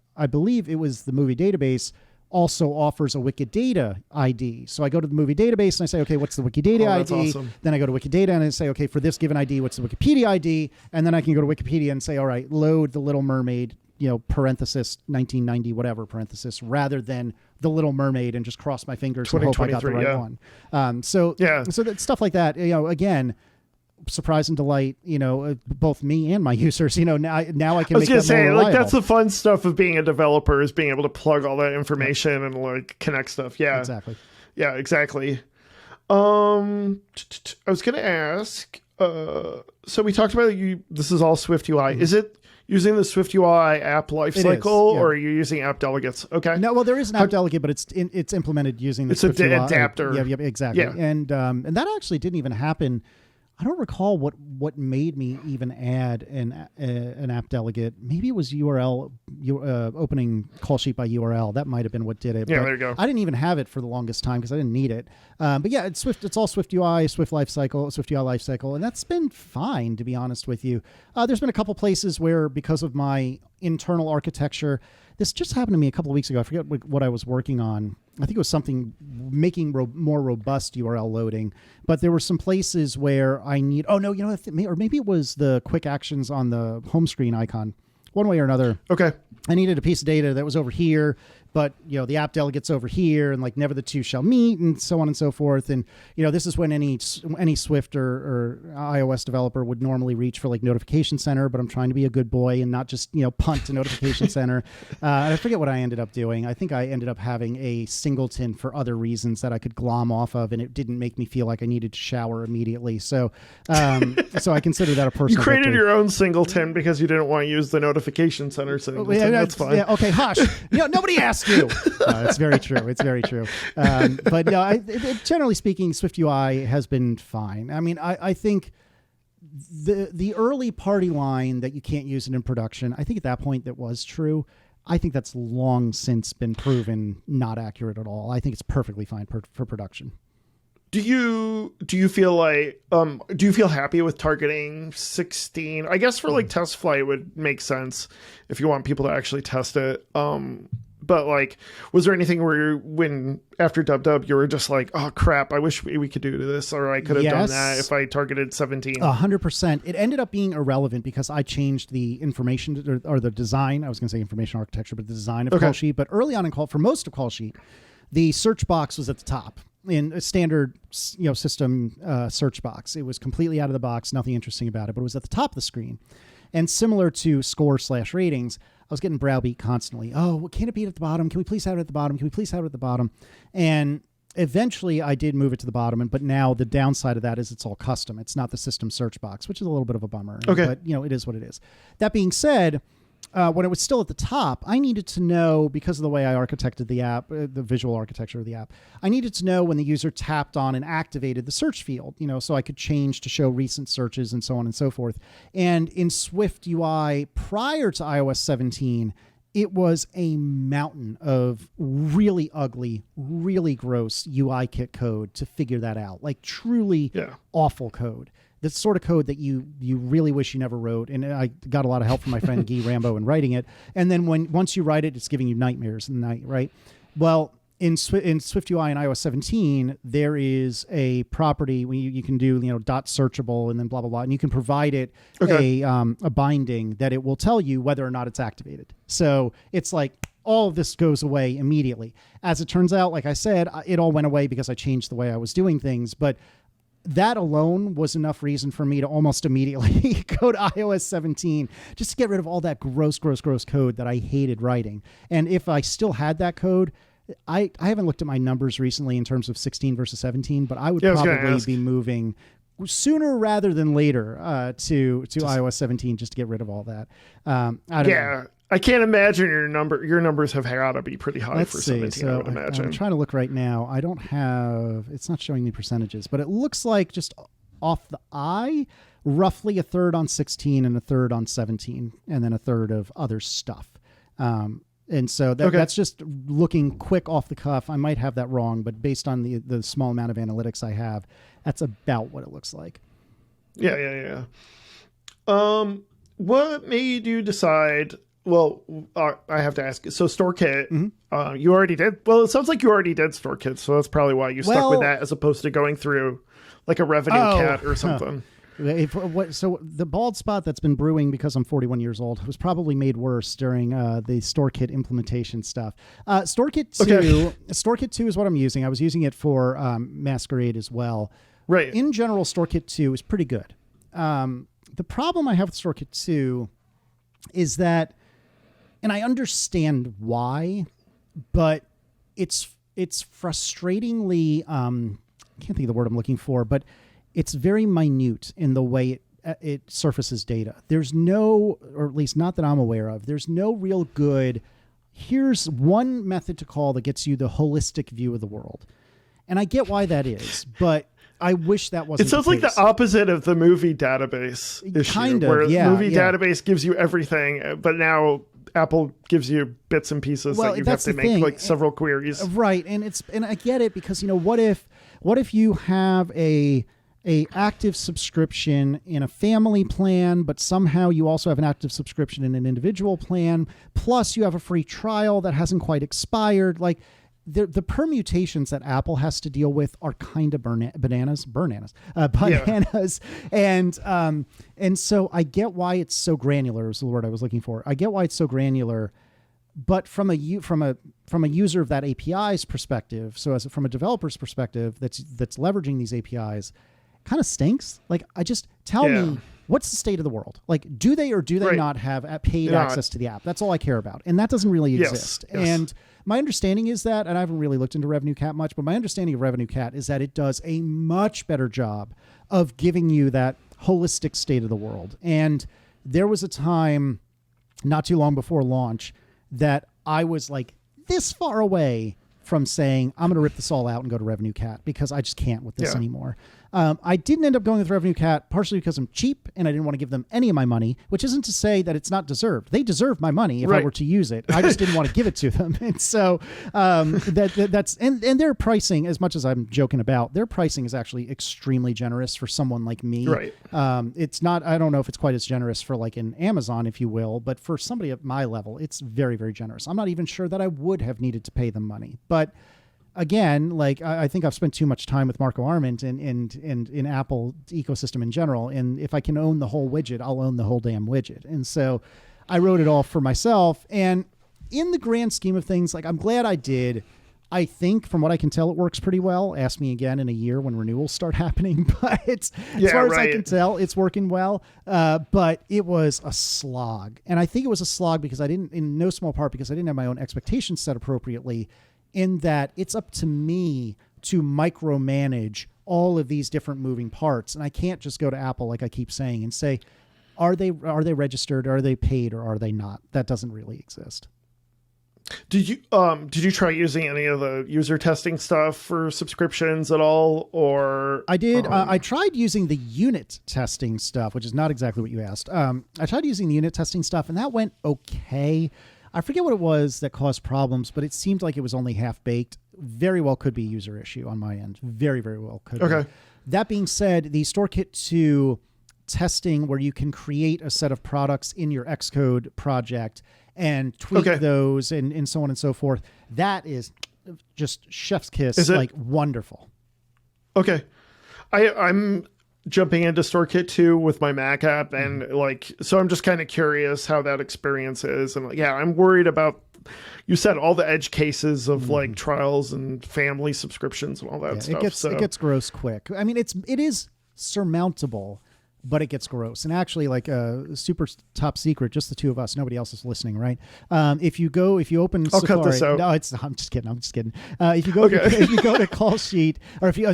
it was the movie database also offers a Wikidata ID. So I go to the movie database and I say, okay, what's the Wikidata ID? Awesome. Then I go to Wikidata and I say, okay, for this given ID, what's the Wikipedia ID? And then I can go to Wikipedia and say, all right, load The Little Mermaid, parenthesis 1990, whatever, parenthesis, rather than The Little Mermaid, and just cross my fingers and hope I got the right one. So that stuff like that, again, surprise and delight, both me and my users, now I can make that more reliable. Like, that's the fun stuff of being a developer, is being able to plug all that information and like connect stuff. Yeah, exactly. Yeah, exactly. I was going to ask, so we talked about this is all Swift UI. Is it using the Swift UI app lifecycle, or are you using app delegates? Okay. No, well, there is an app delegate, but it's implemented using the Swift UI adapter. Yeah, exactly. Yeah. And that actually didn't even happen. I don't recall what made me even add an app delegate. Maybe it was opening Callsheet by URL. That might have been what did it. Yeah, there you go. I didn't even have it for the longest time because I didn't need it. But yeah, it's Swift. It's all Swift UI, Swift Lifecycle, Swift UI Lifecycle, and that's been fine, to be honest with you. There's been a couple places where, because of my internal architecture, this just happened to me a couple of weeks ago. I forget what I was working on. I think it was something making more robust URL loading, but there were some places where I need, or maybe it was the quick actions on the home screen icon. One way or another. Okay. I needed a piece of data that was over here, but the app delegate's over here, and like never the two shall meet, and so on and so forth. And this is when any Swift or iOS developer would normally reach for like Notification Center, but I'm trying to be a good boy and not just punt to Notification Center. And I forget what I ended up doing. I think I ended up having a singleton for other reasons that I could glom off of, and it didn't make me feel like I needed to shower immediately. So so I consider that a personal. You created victory. Your own singleton because you didn't want to use the Notification Center singleton. Yeah, that's fine. Yeah, okay, hush. Nobody asked you. It's very true. It's very true. But no, generally speaking, Swift UI has been fine. I mean, I think the early party line that you can't use it in production, I think at that point that was true. I think that's long since been proven not accurate at all. I think it's perfectly fine for production. Do you feel like do you feel happy with targeting 16? I guess for like test flight would make sense if you want people to actually test it. But like, was there anything where when after Dub you were just like, oh crap, I wish we could do this, or I could have done that if I targeted 17? 100%. It ended up being irrelevant because I changed the information or the design. I was going to say information architecture, but the design of Callsheet. But early on in for most of Callsheet, the search box was at the top in a standard, system search box. It was completely out of the box, nothing interesting about it, but it was at the top of the screen. And similar to score/ratings, I was getting browbeat constantly. Oh, well, can't it be at the bottom? Can we please have it at the bottom? Can we please have it at the bottom? And eventually I did move it to the bottom, but now the downside of that is it's all custom. It's not the system search box, which is a little bit of a bummer. Okay. But, it is what it is. That being said, when it was still at the top, I needed to know, because of the way I architected the app, the visual architecture of the app, I needed to know when the user tapped on and activated the search field, so I could change to show recent searches and so on and so forth. And in Swift UI prior to iOS 17, it was a mountain of really ugly, really gross UI kit code to figure that out. Like truly awful code. The sort of code that you really wish you never wrote. And I got a lot of help from my friend Guy Rambo in writing it. And then once you write it, it's giving you nightmares in the night, right? Well, in Swift UI and iOS 17, there is a property where you can do, .searchable and then blah, blah, blah. And you can provide it a binding that it will tell you whether or not it's activated. So it's like all of this goes away immediately. As it turns out, like I said, it all went away because I changed the way I was doing things. But that alone was enough reason for me to almost immediately go to iOS 17 just to get rid of all that gross code that I hated writing. And if I still had that code, I haven't looked at my numbers recently in terms of 16 versus 17, but I would probably be moving sooner rather than later to iOS 17 just to get rid of all that. I don't know. I can't imagine your numbers have got to be pretty high for 17, so I would imagine. I'm trying to look right now. I don't have, it's not showing me percentages, but it looks like just off the eye, roughly a third on 16 and a third on 17, and then a third of other stuff. And so that's just looking quick off the cuff. I might have that wrong, but based on the small amount of analytics I have, that's about what it looks like. Yeah. What made you decide? Well, I have to ask. So StoreKit, you already did. Well, it sounds like you already did StoreKit, so that's probably why you stuck with that as opposed to going through like a revenue cat or something. So the bald spot that's been brewing because I'm 41 years old was probably made worse during the StoreKit implementation stuff. StoreKit 2 is what I'm using. I was using it for Masquerade as well. Right. In general, StoreKit 2 is pretty good. The problem I have with StoreKit 2 is that, and I understand why, but it's frustratingly, I can't think of the word I'm looking for, but it's very minute in the way it surfaces data. There's no, or at least not that I'm aware of, there's no real good, here's one method to call that gets you the holistic view of the world. And I get why that is, but I wish that wasn't. It sounds like the opposite of the movie database issue, kind of, where movie database gives you everything, but now Apple gives you bits and pieces that you have to make like several queries. Right, and I get it because what if you have a active subscription in a family plan, but somehow you also have an active subscription in an individual plan, plus you have a free trial that hasn't quite expired, like. The permutations that Apple has to deal with are kind of bananas. And so I get why it's so granular is the word I was looking for. I get why it's so granular, but from a user of that API's perspective, so from a developer's perspective that's leveraging these APIs, kind of stinks. Like, tell me, what's the state of the world? Like, do they or do they not have paid access to the app? That's all I care about. And that doesn't really exist. Yes. And my understanding is that, and I haven't really looked into Revenue Cat much, but my understanding of Revenue Cat is that it does a much better job of giving you that holistic state of the world. And there was a time not too long before launch that I was like this far away from saying, I'm going to rip this all out and go to Revenue Cat because I just can't with this anymore. I didn't end up going with Revenue Cat partially because I'm cheap and I didn't want to give them any of my money, which isn't to say that it's not deserved. They deserve my money if I were to use it. I just didn't want to give it to them. And so that's their pricing, as much as I'm joking about, their pricing is actually extremely generous for someone like me. Right. It's not, I don't know if it's quite as generous for like an Amazon, if you will, but for somebody at my level, it's very, very generous. I'm not even sure that I would have needed to pay them money, but again, like I think I've spent too much time with Marco Arment and in Apple ecosystem in general. And if I can own the whole widget, I'll own the whole damn widget. And so I wrote it all for myself. And in the grand scheme of things, like I'm glad I did. I think from what I can tell, it works pretty well. Ask me again in a year when renewals start happening. But as far as I can tell, it's working well. But it was a slog. And I think it was a slog because in no small part, because I didn't have my own expectations set appropriately, in that it's up to me to micromanage all of these different moving parts. And I can't just go to Apple, like I keep saying, and say, are they registered? Are they paid? Or are they not? That doesn't really exist. Did you try using any of the user testing stuff for subscriptions at all? Or I did. I tried using the unit testing stuff, which is not exactly what you asked. I tried using the unit testing stuff, and that went okay. I forget what it was that caused problems, but it seemed like it was only half baked. Very well could be a user issue on my end. Very, very well could be. That being said, the StoreKit 2 testing, where you can create a set of products in your Xcode project and tweak those and so on and so forth, that is just chef's kiss, like wonderful. Okay. I'm jumping into StoreKit 2 with my Mac app, and so I'm just kind of curious how that experience is. And I'm worried about, you said, all the edge cases of trials and family subscriptions and all that stuff. It gets gross quick. I mean, it is surmountable, but it gets gross. And actually, super top secret, just the two of us, nobody else is listening, right? If you open I'll Safari, cut this out. No, I'm just kidding. If you go to Callsheet, or if you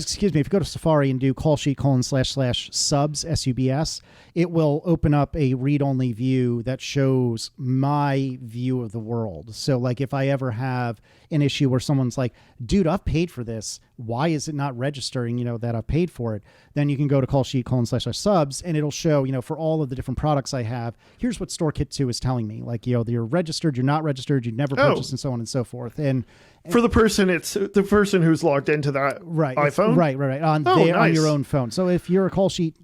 go to Safari and do Callsheet://subs, SUBS, it will open up a read-only view that shows my view of the world. So if I ever have an issue where someone's like, dude, I've paid for this, why is it not registering, that I've paid for it? Then you can go to Callsheet://subs, and it'll show, for all of the different products I have, here's what StoreKit 2 is telling me. You're registered, you're not registered, you never purchased, and so on and so forth. And for the person, it's the person who's logged into that iPhone? Right. On your own phone. So if you're a Callsheet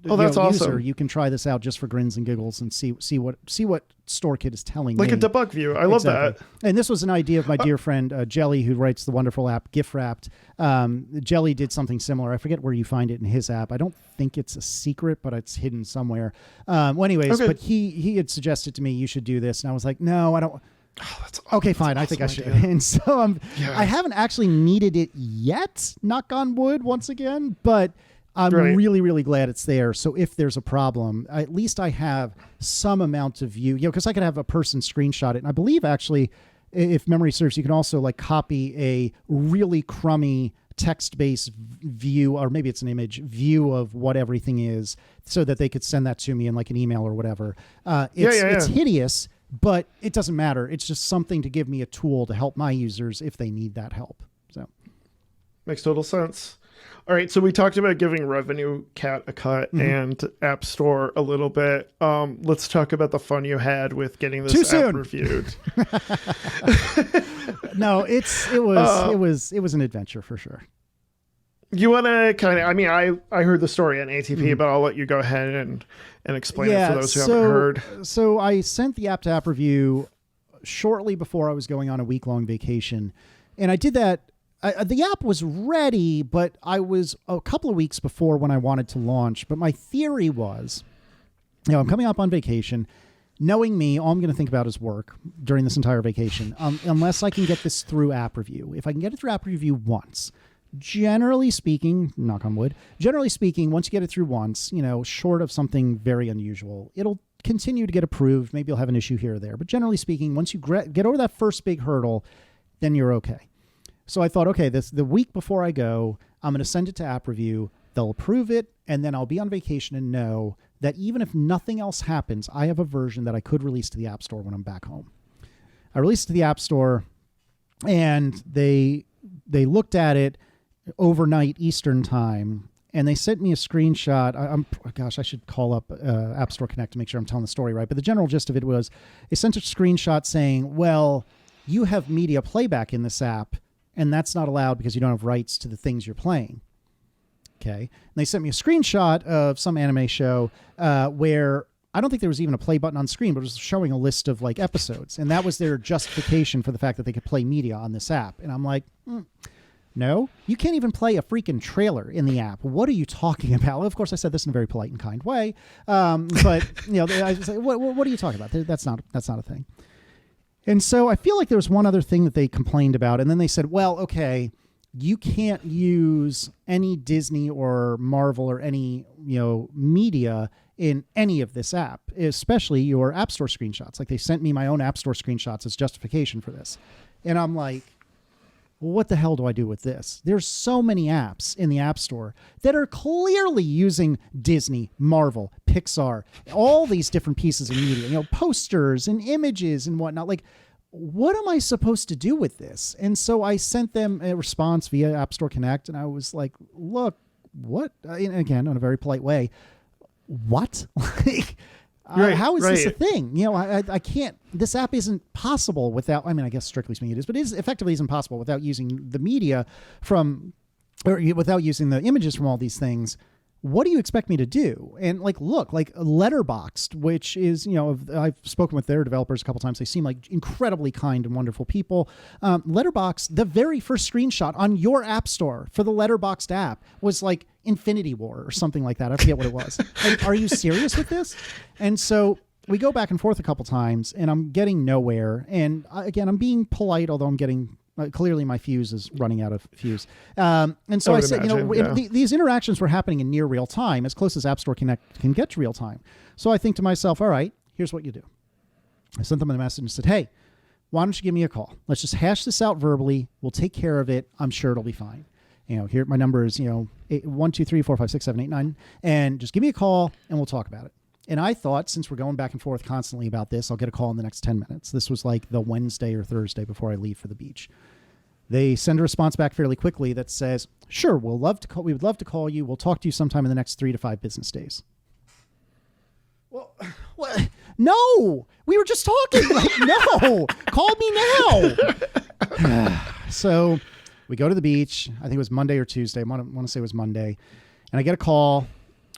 user, you can try this out just for grins and giggles and see what StoreKit is telling me. Like a debug view. I love that. And this was an idea of my dear friend Jelly, who writes the wonderful app GIF Wrapped. Jelly did something similar. I forget where you find it in his app. I don't think it's a secret, but it's hidden somewhere. But he had suggested to me, you should do this. And I was like, no, I don't. Oh, that's okay, fine. Awesome I think I should. idea. And so I haven't actually needed it yet, knock on wood once again, but I'm really, really glad it's there. So if there's a problem, at least I have some amount of view, because I could have a person screenshot it. And I believe actually, if memory serves, you can also copy a really crummy text-based view, or maybe it's an image view of what everything is, so that they could send that to me in an email or whatever. It's hideous, but it doesn't matter. It's just something to give me a tool to help my users if they need that help. So makes total sense. All right, so we talked about giving Revenue Cat a cut and App Store a little bit. Let's talk about the fun you had with getting this app reviewed. No, it was an adventure for sure. You want to I heard the story on ATP, but I'll let you go ahead and explain it for those who haven't heard. So I sent the app to AppReview shortly before I was going on a week-long vacation, and I did that. The app was ready, but I was a couple of weeks before when I wanted to launch. But my theory was, I'm coming up on vacation. Knowing me, all I'm going to think about is work during this entire vacation, unless I can get this through AppReview. If I can get it through AppReview once, generally speaking, knock on wood, once you get it through once, short of something very unusual, it'll continue to get approved. Maybe you'll have an issue here or there. But generally speaking, once you get over that first big hurdle, then you're okay. So I thought, okay, the week before I go, I'm going to send it to AppReview. They'll approve it, and then I'll be on vacation and know that even if nothing else happens, I have a version that I could release to the App Store when I'm back home. I released it to the App Store, and they looked at it overnight Eastern time, and they sent me a screenshot. I should call up App Store Connect to make sure I'm telling the story right. But the general gist of it was, they sent a screenshot saying, well, you have media playback in this app, and that's not allowed because you don't have rights to the things you're playing. Okay. And they sent me a screenshot of some anime show where I don't think there was even a play button on screen, but it was showing a list of episodes. And that was their justification for the fact that they could play media on this app. And I'm like, no, you can't even play a freaking trailer in the app. What are you talking about? Well, of course, I said this in a very polite and kind way. But I was like, what are you talking about? That's not a thing. And so I feel like there was one other thing that they complained about. And then they said, well, okay, you can't use any Disney or Marvel or any, media in any of this app, especially your App Store screenshots. Like they sent me my own App Store screenshots as justification for this. And I'm like, well, what the hell do I do with this? There's so many apps in the App Store that are clearly using Disney, Marvel, Pixar, all these different pieces of media, posters and images and whatnot. Like, what am I supposed to do with this? And so I sent them a response via App Store Connect, and I was like, look, what? And again, in a very polite way, what? How is this a thing? I can't, this app isn't possible without, I guess strictly speaking it is, but it effectively isn't possible without using the media or without using the images from all these things. What do you expect me to do? And look, Letterboxd, which is, I've spoken with their developers a couple times. They seem like incredibly kind and wonderful people. Letterboxd, the very first screenshot on your app store for the Letterboxd app was like Infinity War or something like that. I forget what it was. Are you serious with this? And so we go back and forth a couple times and I'm getting nowhere. And again, I'm being polite, although I'm getting clearly my fuse is running out of fuse. And so I said, these interactions were happening in near real time, as close as App Store Connect can get to real time. So I think to myself, all right, here's what you do. I sent them a message and said, hey, why don't you give me a call? Let's just hash this out verbally. We'll take care of it. I'm sure it'll be fine. Here, my number is, 1, 2, 3, 4, 5, 6, 7, 8, 9, and just give me a call and we'll talk about it. And I thought, since we're going back and forth constantly about this, I'll get a call in the next 10 minutes. This was like the Wednesday or Thursday before I leave for the beach. They send a response back fairly quickly that says, sure, we would love to call you. We'll talk to you sometime in the next 3 to 5 business days. Well, what? No, we were just talking. No, call me now. So we go to the beach. I think it was Monday or Tuesday. I want to say it was Monday. And I get a call.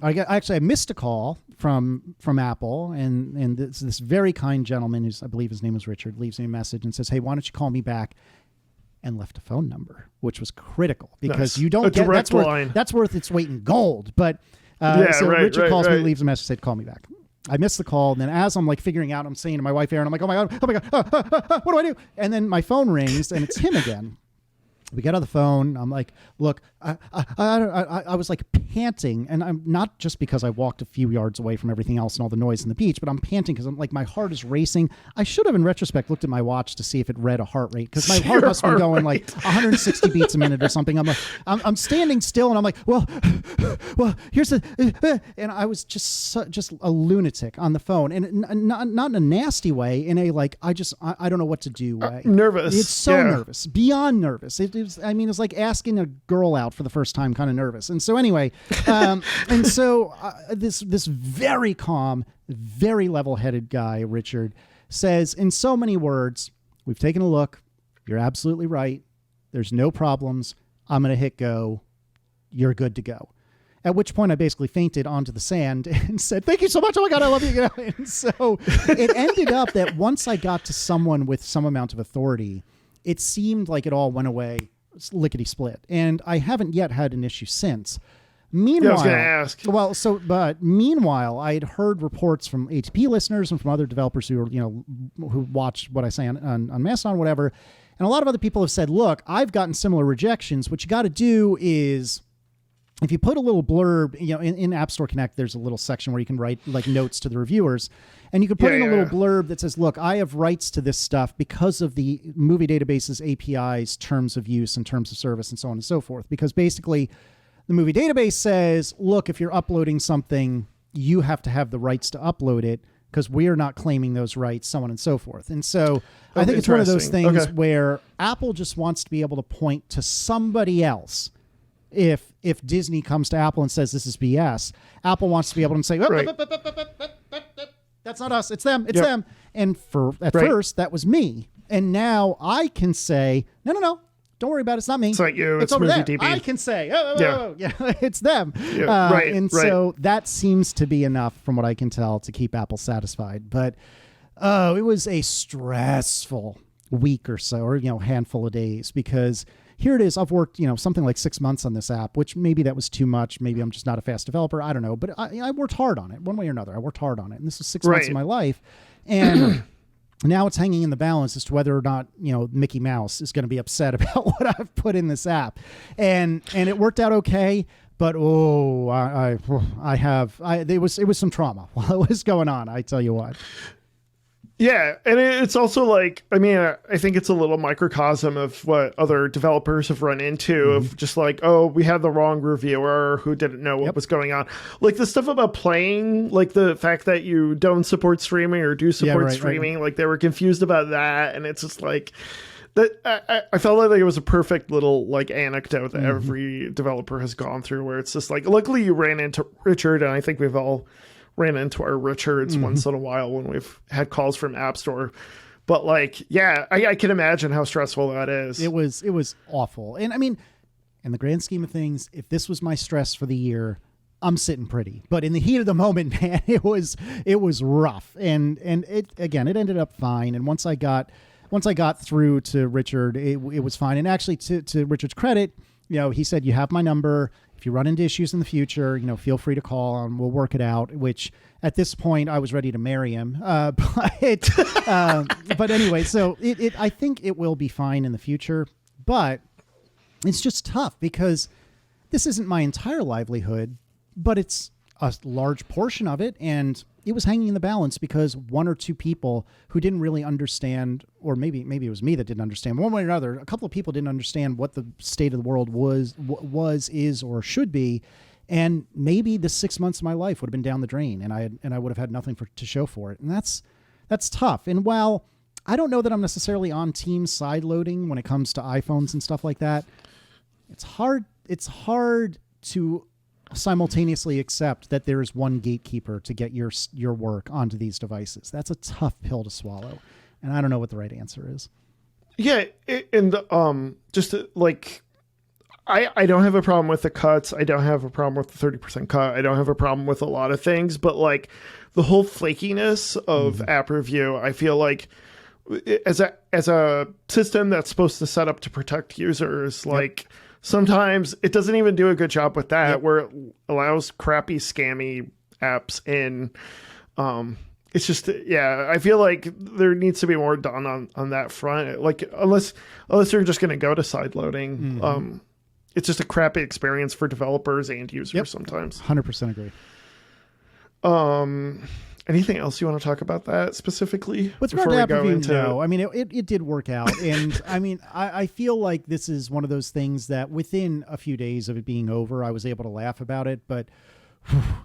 I missed a call from Apple, and this very kind gentleman, I believe his name was Richard, leaves me a message and says, hey, why don't you call me back? And left a phone number, which was critical because you don't get that's worth its weight in gold. But Richard calls me, leaves a message, said, call me back. I missed the call. And then as I'm figuring out, I'm saying to my wife, Erin, I'm like, oh my God, what do I do? And then my phone rings and it's him again. We get on the phone. I'm like, look, I was panting, and I'm not just because I walked a few yards away from everything else and all the noise in the beach, but I'm panting because I'm my heart is racing. I should have, in retrospect, looked at my watch to see if it read a heart rate because my heart must have been going 160 beats a minute or something. I'm standing still, and I'm like, well, here's the, and I was just a lunatic on the phone, and not in a nasty way, in a I don't know what to do way. Nervous. It's so nervous, beyond nervous. It's like asking a girl out for the first time, kind of nervous. And so anyway, this very calm, very level-headed guy, Richard, says in so many words, we've taken a look. You're absolutely right. There's no problems. I'm going to hit go. You're good to go. At which point I basically fainted onto the sand and said, thank you so much. Oh my God, I love you. And so it ended up that once I got to someone with some amount of authority, it seemed like it all went away lickety-split. And I haven't yet had an issue since. Meanwhile, I was going to ask. But meanwhile, I had heard reports from ATP listeners and from other developers who watch what I say on Mastodon, whatever. And a lot of other people have said, look, I've gotten similar rejections. What you got to do is, if you put a little blurb, in App Store Connect, there's a little section where you can write notes to the reviewers. And you could put in a little blurb that says, look, I have rights to this stuff because of the movie database's APIs, terms of use and terms of service and so on and so forth. Because basically the movie database says, look, if you're uploading something, you have to have the rights to upload it because we are not claiming those rights, so on and so forth. And so I think it's one of those things where Apple just wants to be able to point to somebody else. If Disney comes to Apple and says this is BS, Apple wants to be able to say, that's not us. It's them. It's them. And at first, that was me. And now I can say, no, don't worry about it. It's not me. It's not you. It's over there. DB. I can say, it's them. Yeah, so that seems to be enough from what I can tell to keep Apple satisfied. But it was a stressful week or so, or handful of days, because here it is. I've worked, something like 6 months on this app, which maybe that was too much. Maybe I'm just not a fast developer. I don't know. But I worked hard on it one way or another. I worked hard on it. And this was 6 months of my life. And Now it's hanging in the balance as to whether or not, Mickey Mouse is going to be upset about what I've put in this app. And it worked out okay. But it was some trauma while it was going on. I tell you what. Yeah, and it's also like, I mean, I think it's a little microcosm of what other developers have run into of just like, oh, we had the wrong reviewer who didn't know what was going on. Like the stuff about playing, like the fact that you don't support streaming or do support streaming, like they were confused about that. And it's just like, that I felt like it was a perfect little like anecdote that every developer has gone through where it's just like, luckily you ran into Richard, and I think we've all ran into our Richards once in a while when we've had calls from App Store. But like, yeah, I can imagine how stressful that is. It was awful. And I mean, in the grand scheme of things, if this was my stress for the year, I'm sitting pretty. But in the heat of the moment, man, it was rough. And it ended up fine. And once I got through to Richard, it was fine. And actually, to Richard's credit, he said, you have my number. If you run into issues in the future, feel free to call and we'll work it out, which at this point I was ready to marry him. But anyway, so I think it will be fine in the future, but it's just tough because this isn't my entire livelihood, but it's a large portion of it. And it was hanging in the balance because one or two people who didn't really understand, or maybe it was me that didn't understand one way or another. A couple of people didn't understand what the state of the world was, is, or should be. And maybe the 6 months of my life would have been down the drain and I would have had nothing to show for it. And that's tough. And while I don't know that I'm necessarily on team side loading when it comes to iPhones and stuff like that, it's hard to simultaneously accept that there is one gatekeeper to get your work onto these devices. That's a tough pill to swallow, and I don't know what the right answer is. Yeah, and just like I don't have a problem with the cuts. I don't have a problem with the 30% cut. I don't have a problem with a lot of things, but like the whole flakiness of AppReview, I feel like as a system that's supposed to set up to protect users, like sometimes it doesn't even do a good job with that, where it allows crappy, scammy apps in. It's just, I feel like there needs to be more done on that front. Like, unless you're just going to go to side loading, it's just a crappy experience for developers and users sometimes. 100% agree. Anything else you want to talk about that specifically? With regard to AppReview, no. I mean, it did work out. And I mean, I feel like this is one of those things that within a few days of it being over, I was able to laugh about it. But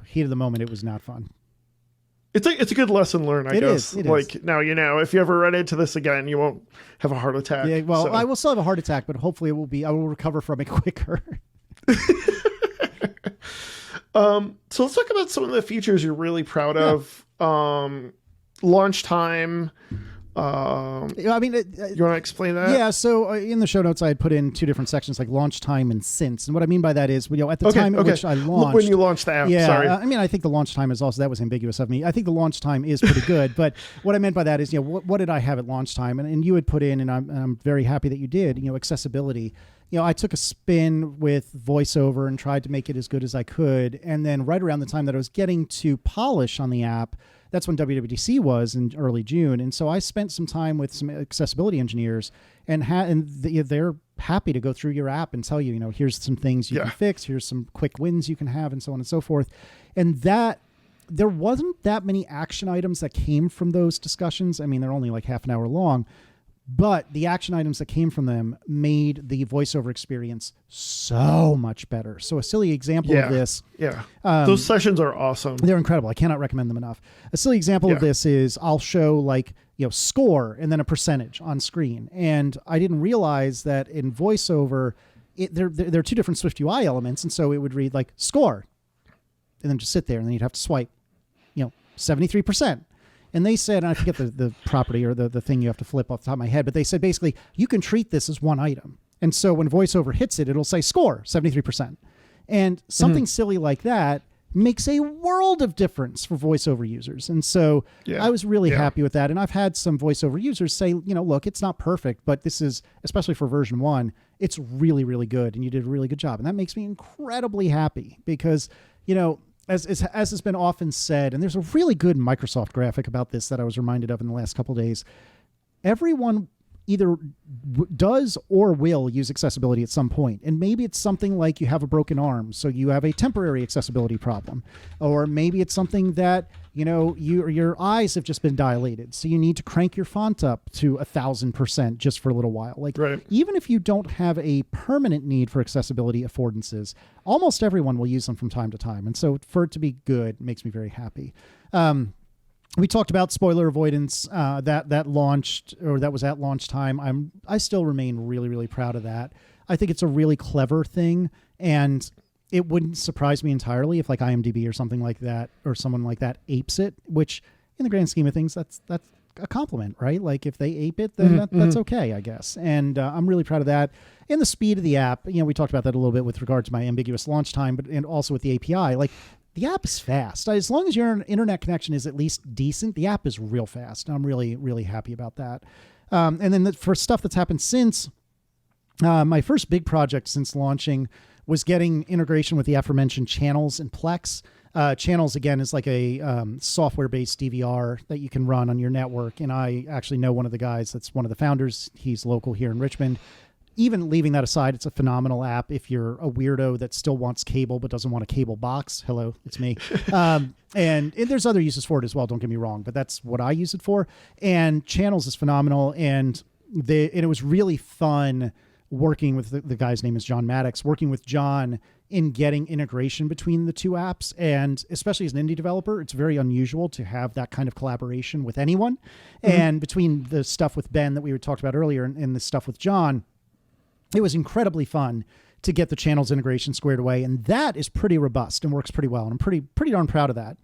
heat of the moment, it was not fun. It's a good lesson learned, I guess. It like, is. now, if you ever run into this again, you won't have a heart attack. Yeah, well, I will still have a heart attack, but hopefully I will recover from it quicker. So let's talk about some of the features you're really proud of. Launch time. I mean, you want to explain that? Yeah. So in the show notes, I had put in two different sections, like launch time and since. And what I mean by that is, at the time at which I launched, when you launched the app. Sorry. I mean, I think the launch time is also, that was ambiguous of me. I think the launch time is pretty good, but what I meant by that is, what did I have at launch time? And you had put in, and I'm very happy that you did. Accessibility. I took a spin with VoiceOver and tried to make it as good as I could. And then right around the time that I was getting to polish on the app, that's when WWDC was in early June. And so I spent some time with some accessibility engineers and they're happy to go through your app and tell you, here's some things you can fix. Here's some quick wins you can have, and so on and so forth. And that there wasn't that many action items that came from those discussions. I mean, they're only like half an hour long. But the action items that came from them made the VoiceOver experience so much better. So a silly example of this. Yeah. Those sessions are awesome. They're incredible. I cannot recommend them enough. A silly example of this is I'll show score and then a percentage on screen. And I didn't realize that in VoiceOver, there are two different SwiftUI elements. And so it would read like score and then just sit there and then you'd have to swipe, 73%. And they said, and I forget the property or the thing you have to flip off the top of my head, but they said basically you can treat this as one item. And so when VoiceOver hits it, it'll say score 73%. And something silly like that makes a world of difference for VoiceOver users. And so I was really happy with that. And I've had some VoiceOver users say, look, it's not perfect, but this is, especially for version 1, it's really, really good. And you did a really good job. And that makes me incredibly happy because, as has been often said, and there's a really good Microsoft graphic about this that I was reminded of in the last couple of days. Everyone either does or will use accessibility at some point. And maybe it's something like you have a broken arm, so you have a temporary accessibility problem. Or maybe it's something that, your eyes have just been dilated, so you need to crank your font up to 1,000% just for a little while. Like, right. Even if you don't have a permanent need for accessibility affordances, almost everyone will use them from time to time. And so for it to be good makes me very happy. We talked about spoiler avoidance that launched, or that was at launch time. I still remain really, really proud of that. I think it's a really clever thing, and it wouldn't surprise me entirely if like IMDb or something like that, or someone like that apes it, which in the grand scheme of things, that's a compliment, right? Like if they ape it, then that's okay, I guess. And I'm really proud of that. And the speed of the app, we talked about that a little bit with regard to my ambiguous launch time, and also with the API, like, the app is fast. As long as your internet connection is at least decent, the app is real fast. I'm really, really happy about that. And then for stuff that's happened since, my first big project since launching was getting integration with the aforementioned Channels and Plex. Channels, again, is like a software-based DVR that you can run on your network. And I actually know one of the guys that's one of the founders. He's local here in Richmond. Even leaving that aside, it's a phenomenal app if you're a weirdo that still wants cable but doesn't want a cable box. Hello, it's me. And there's other uses for it as well, don't get me wrong, but that's what I use it for. And Channels is phenomenal, and it was really fun working with the guy's name is John Maddox, working with John in getting integration between the two apps. And especially as an indie developer, it's very unusual to have that kind of collaboration with anyone. Mm-hmm. And between the stuff with Ben that we talked about earlier and the stuff with John, it was incredibly fun to get the Channels integration squared away, and that is pretty robust and works pretty well, and I'm pretty darn proud of that.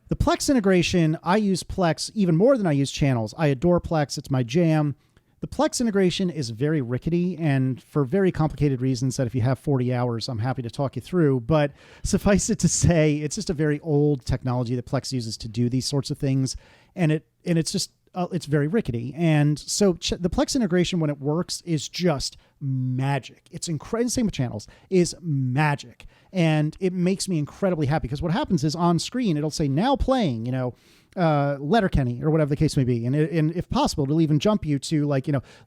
The Plex integration, I use Plex even more than I use Channels. I adore Plex. It's my jam. The Plex integration is very rickety, and for very complicated reasons that if you have 40 hours, I'm happy to talk you through, but suffice it to say, it's just a very old technology that Plex uses to do these sorts of things, and it's just it's very rickety. And so the Plex integration, when it works, is just magic. It's incredible. Same with Channels, is magic. And it makes me incredibly happy because what happens is on screen, it'll say now playing, Letterkenny or whatever the case may be. And if possible, it'll even jump you to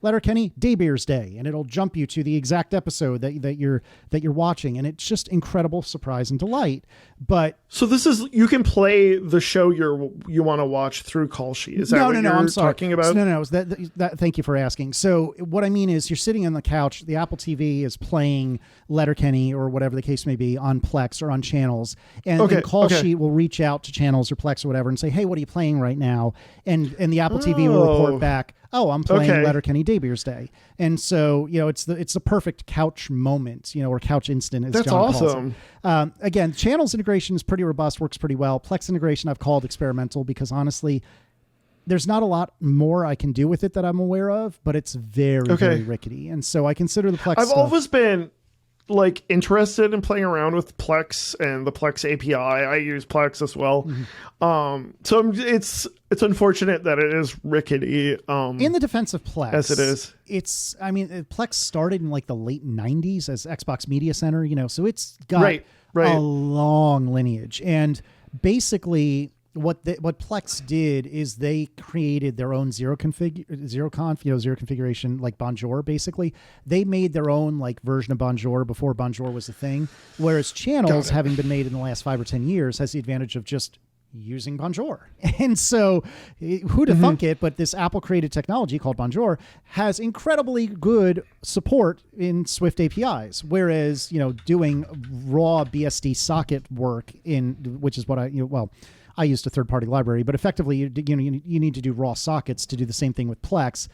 Letterkenny Day Beers Day. And it'll jump you to the exact episode that you're watching. And it's just incredible surprise and delight. But so this is, you can play the show you want to watch through Callsheet. Is that what you're I'm sorry. talking about? No. That, thank you for asking. So what I mean is you're sitting on the couch, the Apple TV is playing Letterkenny or whatever the case may be on Plex or on Channels. And Callsheet will reach out to Channels or Plex or whatever and say, hey, what are you playing right now? And the Apple TV will report back, I'm playing Letterkenny Day Beers Day. And so, it's the perfect couch moment, or couch instant, as That's John awesome. calls it. Again, Channels integration is pretty robust, works pretty well. Plex integration I've called experimental because honestly, there's not a lot more I can do with it that I'm aware of, but it's very, very rickety. And so I consider the Plex I've always been interested in playing around with Plex and the Plex API. I use Plex as well. Mm-hmm. So it's unfortunate that it is rickety. In the defense of Plex, as it is, Plex started in the late 90s as Xbox Media Center, so it's got a long lineage. And basically what Plex did is they created their own zero configuration, like Bonjour. Basically, they made their own version of Bonjour before Bonjour was a thing. Whereas Channels, having been made in the last 5 or 10 years, has the advantage of just using Bonjour. And so, who'd have thunk it? But this Apple created technology called Bonjour has incredibly good support in Swift APIs. Whereas doing raw BSD socket work which is what I used a third-party library, but effectively, you need to do raw sockets to do the same thing with Plex.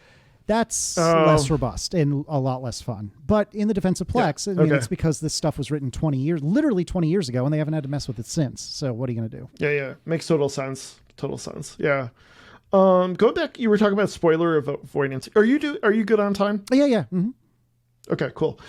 That's less robust and a lot less fun. But in the defense of Plex, it's because this stuff was written literally 20 years ago, and they haven't had to mess with it since. So what are you going to do? Yeah. Makes total sense. Yeah. Going back, you were talking about spoiler avoidance. Are you good on time? Yeah. Mm-hmm. Okay, cool.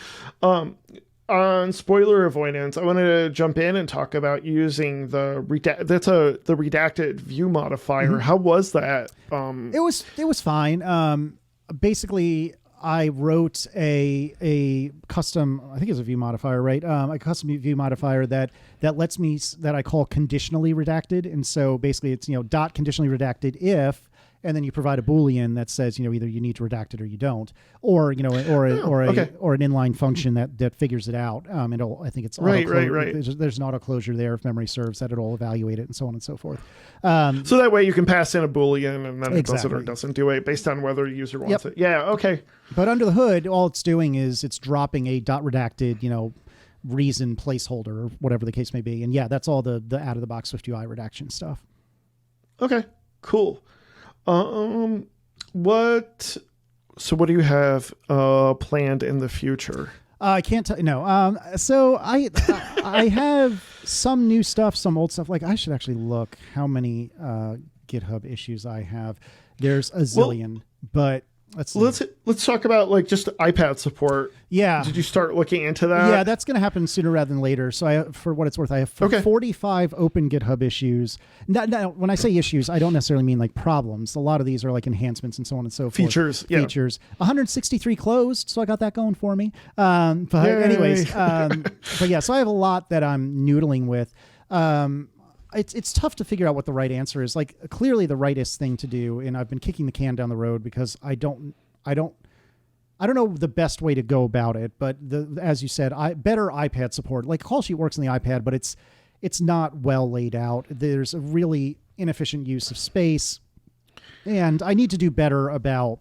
On spoiler avoidance, I wanted to jump in and talk about using the redacted view modifier. Mm-hmm. How was that? It was fine. Basically, I wrote a custom, I think it's a view modifier, right? A custom view modifier that lets me, that I call conditionally redacted. And so basically it's, dot conditionally redacted if, and then you provide a Boolean that says, either you need to redact it or you don't, or, or an inline function that figures it out. I think it's right. There's an auto closure there if memory serves that it'll evaluate it and so on and so forth. So that way you can pass in a Boolean and then it does it or exactly. doesn't do it based on whether the user wants it. Yeah. Okay. But under the hood, all it's doing is it's dropping a dot redacted, reason placeholder or whatever the case may be. And yeah, that's all the out of the box SwiftUI redaction stuff. Okay, cool. What do you have planned in the future? I can't tell. No. So I have some new stuff, some old stuff. Like I should actually look how many GitHub issues I have. There's a zillion, but let's talk about like just iPad support. Yeah. Did you start looking into that? Yeah, that's going to happen sooner rather than later. So for what it's worth, I have 45 open GitHub issues. Now, when I say issues, I don't necessarily mean like problems. A lot of these are like enhancements and so on and so forth. Features. 163 closed, so I got that going for me. But Yay. anyways, but yeah, so I have a lot that I'm noodling with. It's tough to figure out what the right answer is. Like clearly the rightest thing to do, and I've been kicking the can down the road because I don't know the best way to go about it. But as you said, better iPad support. Like Callsheet works on the iPad, but it's not well laid out. There's a really inefficient use of space, and I need to do better about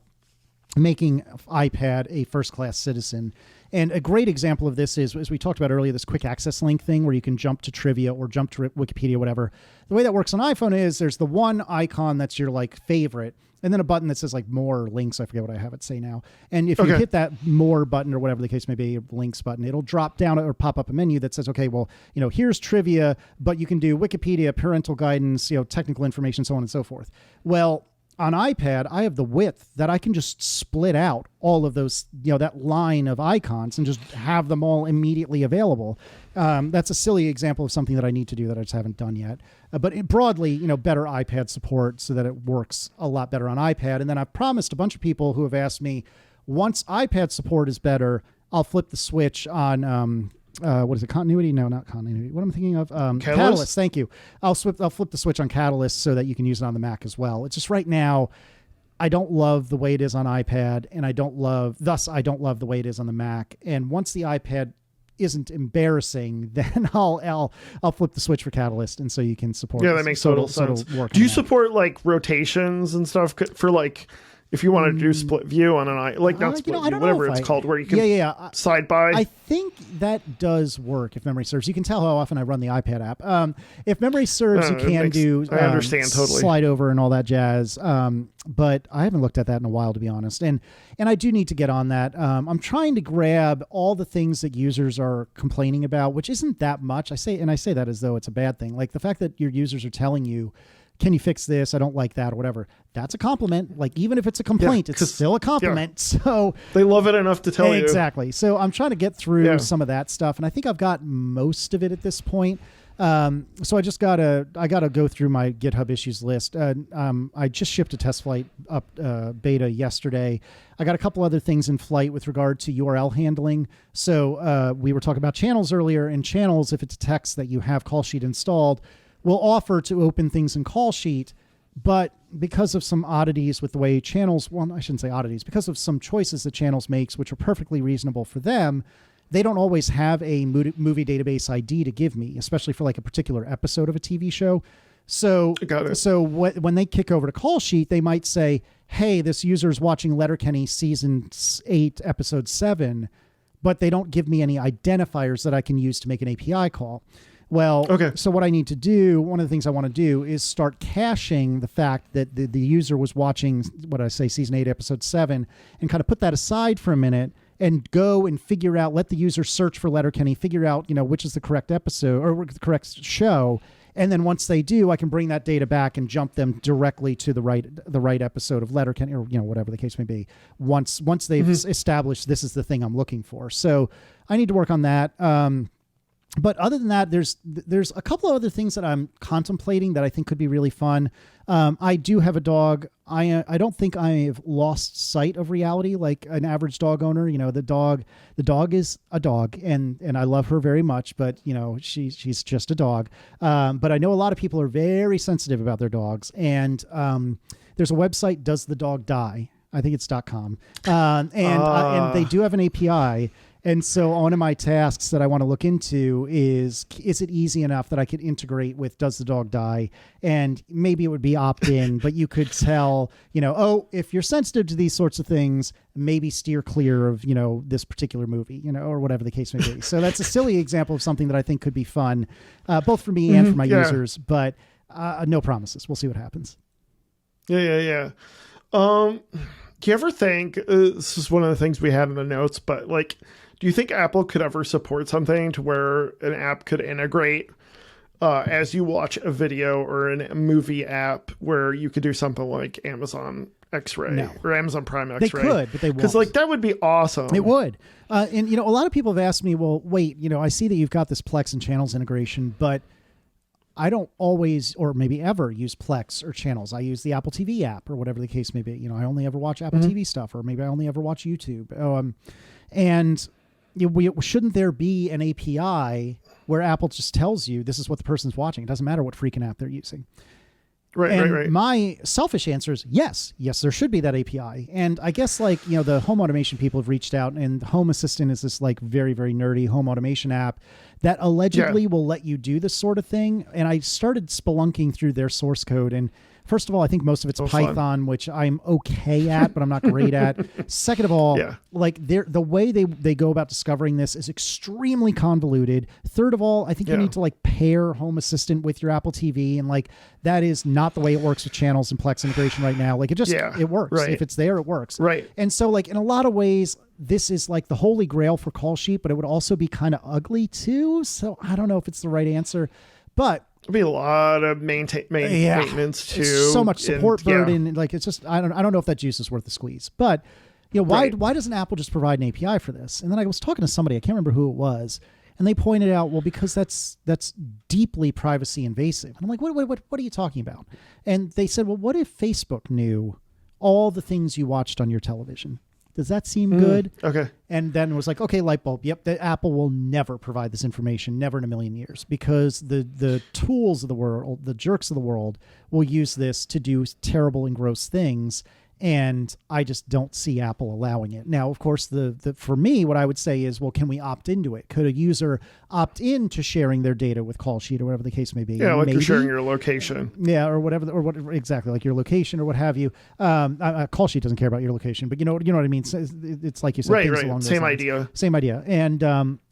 making iPad a first-class citizen. And a great example of this is, as we talked about earlier, this quick access link thing where you can jump to trivia or jump to Wikipedia, whatever. The way that works on iPhone is there's the one icon that's your like favorite, and then a button that says like more links. I forget what I have it say now. And if you hit that more button or whatever the case may be, links button, it'll drop down or pop up a menu that says, okay, well, here's trivia, but you can do Wikipedia, parental guidance, technical information, so on and so forth. Well, on iPad, I have the width that I can just split out all of those, that line of icons and just have them all immediately available. That's a silly example of something that I need to do that I just haven't done yet. But broadly, better iPad support so that it works a lot better on iPad. And then I've promised a bunch of people who have asked me, once iPad support is better, I'll flip the switch on what is it? Continuity? No, not continuity. What am I thinking of? Catalyst. Thank you. I'll flip the switch on Catalyst so that you can use it on the Mac as well. It's just right now, I don't love the way it is on iPad, and I don't love the way it is on the Mac. And once the iPad isn't embarrassing, then I'll flip the switch for Catalyst, and so you can support. Yeah, that makes total sense. Do you support like rotations and stuff for like? If you want to do split view on an not split view, whatever it's called, where you can side by. I think that does work if memory serves. You can tell how often I run the iPad app. If memory serves, you can I understand totally. Slide over and all that jazz. But I haven't looked at that in a while, to be honest. And I do need to get on that. I'm trying to grab all the things that users are complaining about, which isn't that much. I say that as though it's a bad thing. Like the fact that your users are telling you, can you fix this? I don't like that or whatever. That's a compliment. Like even if it's a complaint, it's still a compliment. Yeah. So they love it enough to tell you. Exactly. So I'm trying to get through some of that stuff. And I think I've got most of it at this point. So I just gotta go through my GitHub issues list. I just shipped a test flight up beta yesterday. I got a couple other things in flight with regard to URL handling. So we were talking about channels earlier, and channels, if it's a text that you have Callsheet installed, will offer to open things in Callsheet, but because of some oddities with the way channels, well, I shouldn't say oddities, because of some choices that channels makes, which are perfectly reasonable for them, they don't always have a movie database ID to give me, especially for like a particular episode of a TV show. So when they kick over to Callsheet, they might say, hey, this user is watching Letterkenny season 8, episode 7, but they don't give me any identifiers that I can use to make an API call. Well, so what I need to do, one of the things I want to do is start caching the fact that the user was watching, season 8, episode 7, and kind of put that aside for a minute and go and figure out, let the user search for Letterkenny, figure out, which is the correct episode or the correct show. And then once they do, I can bring that data back and jump them directly to the right episode of Letterkenny, or whatever the case may be. Once they've established this is the thing I'm looking for. So I need to work on that. But other than that, there's a couple of other things that I'm contemplating that I think could be really fun. I do have a dog. I don't think I've lost sight of reality like an average dog owner. You know, the dog is a dog, and I love her very much. But you know, she's just a dog. But I know a lot of people are very sensitive about their dogs, and there's a website, Does the Dog Die? I think it's .com, and they do have an API. And so one of my tasks that I want to look into is it easy enough that I could integrate with Does the Dog Die? And maybe it would be opt-in, but you could tell, you know, oh, if you're sensitive to these sorts of things, maybe steer clear of, you know, this particular movie, you know, or whatever the case may be. So that's a silly example of something that I think could be fun, both for me and for my users, but no promises. We'll see what happens. Yeah. Do you ever think, this is one of the things we had in the notes, but like, do you think Apple could ever support something to where an app could integrate as you watch a video or a movie app where you could do something like Amazon X-Ray or Amazon Prime X-Ray? They could, but they won't. Because like that would be awesome. It would. And, you know, a lot of people have asked me, well, wait, you know, I see that you've got this Plex and channels integration, but I don't always, or maybe ever, use Plex or channels. I use the Apple TV app or whatever the case may be. You know, I only ever watch Apple TV stuff, or maybe I only ever watch YouTube. And shouldn't there be an API where Apple just tells you this is what the person's watching? It doesn't matter what freaking app they're using. Right. My selfish answer is yes, there should be that API. And I guess like, you know, the home automation people have reached out, and Home Assistant is this like very, very nerdy home automation app that allegedly will let you do this sort of thing. And I started spelunking through their source code, and first of all, I think most of it's Python, fun. Which I'm okay at, but I'm not great at. Second of all, like the way they go about discovering this is extremely convoluted. Third of all, I think you need to like pair Home Assistant with your Apple TV, and like that is not the way it works with channels and Plex integration right now. Like it just it works. Right. If it's there, it works. Right. And so like in a lot of ways, this is like the holy grail for Callsheet, but it would also be kind of ugly too. So I don't know if it's the right answer, but it'd be a lot of maintenance too. It's so much support burden. Like it's just, I don't know if that juice is worth the squeeze, but you know, why doesn't Apple just provide an API for this? And then I was talking to somebody, I can't remember who it was, and they pointed out, well, because that's deeply privacy invasive. And I'm like, what are you talking about? And they said, well, what if Facebook knew all the things you watched on your television? Does that seem good? Okay. And then it was like, okay, light bulb. Yep, the Apple will never provide this information, never in a million years, because the tools of the world, the jerks of the world, will use this to do terrible and gross things. And I just don't see Apple allowing it. Now, of course, for me, what I would say is, well, can we opt into it? Could a user opt in to sharing their data with Callsheet or whatever the case may be? Yeah, like you're sharing your location. Yeah, or whatever, or what exactly, like your location or what have you. Callsheet doesn't care about your location, but you know what I mean. It's like you said, things along those lines. Same idea.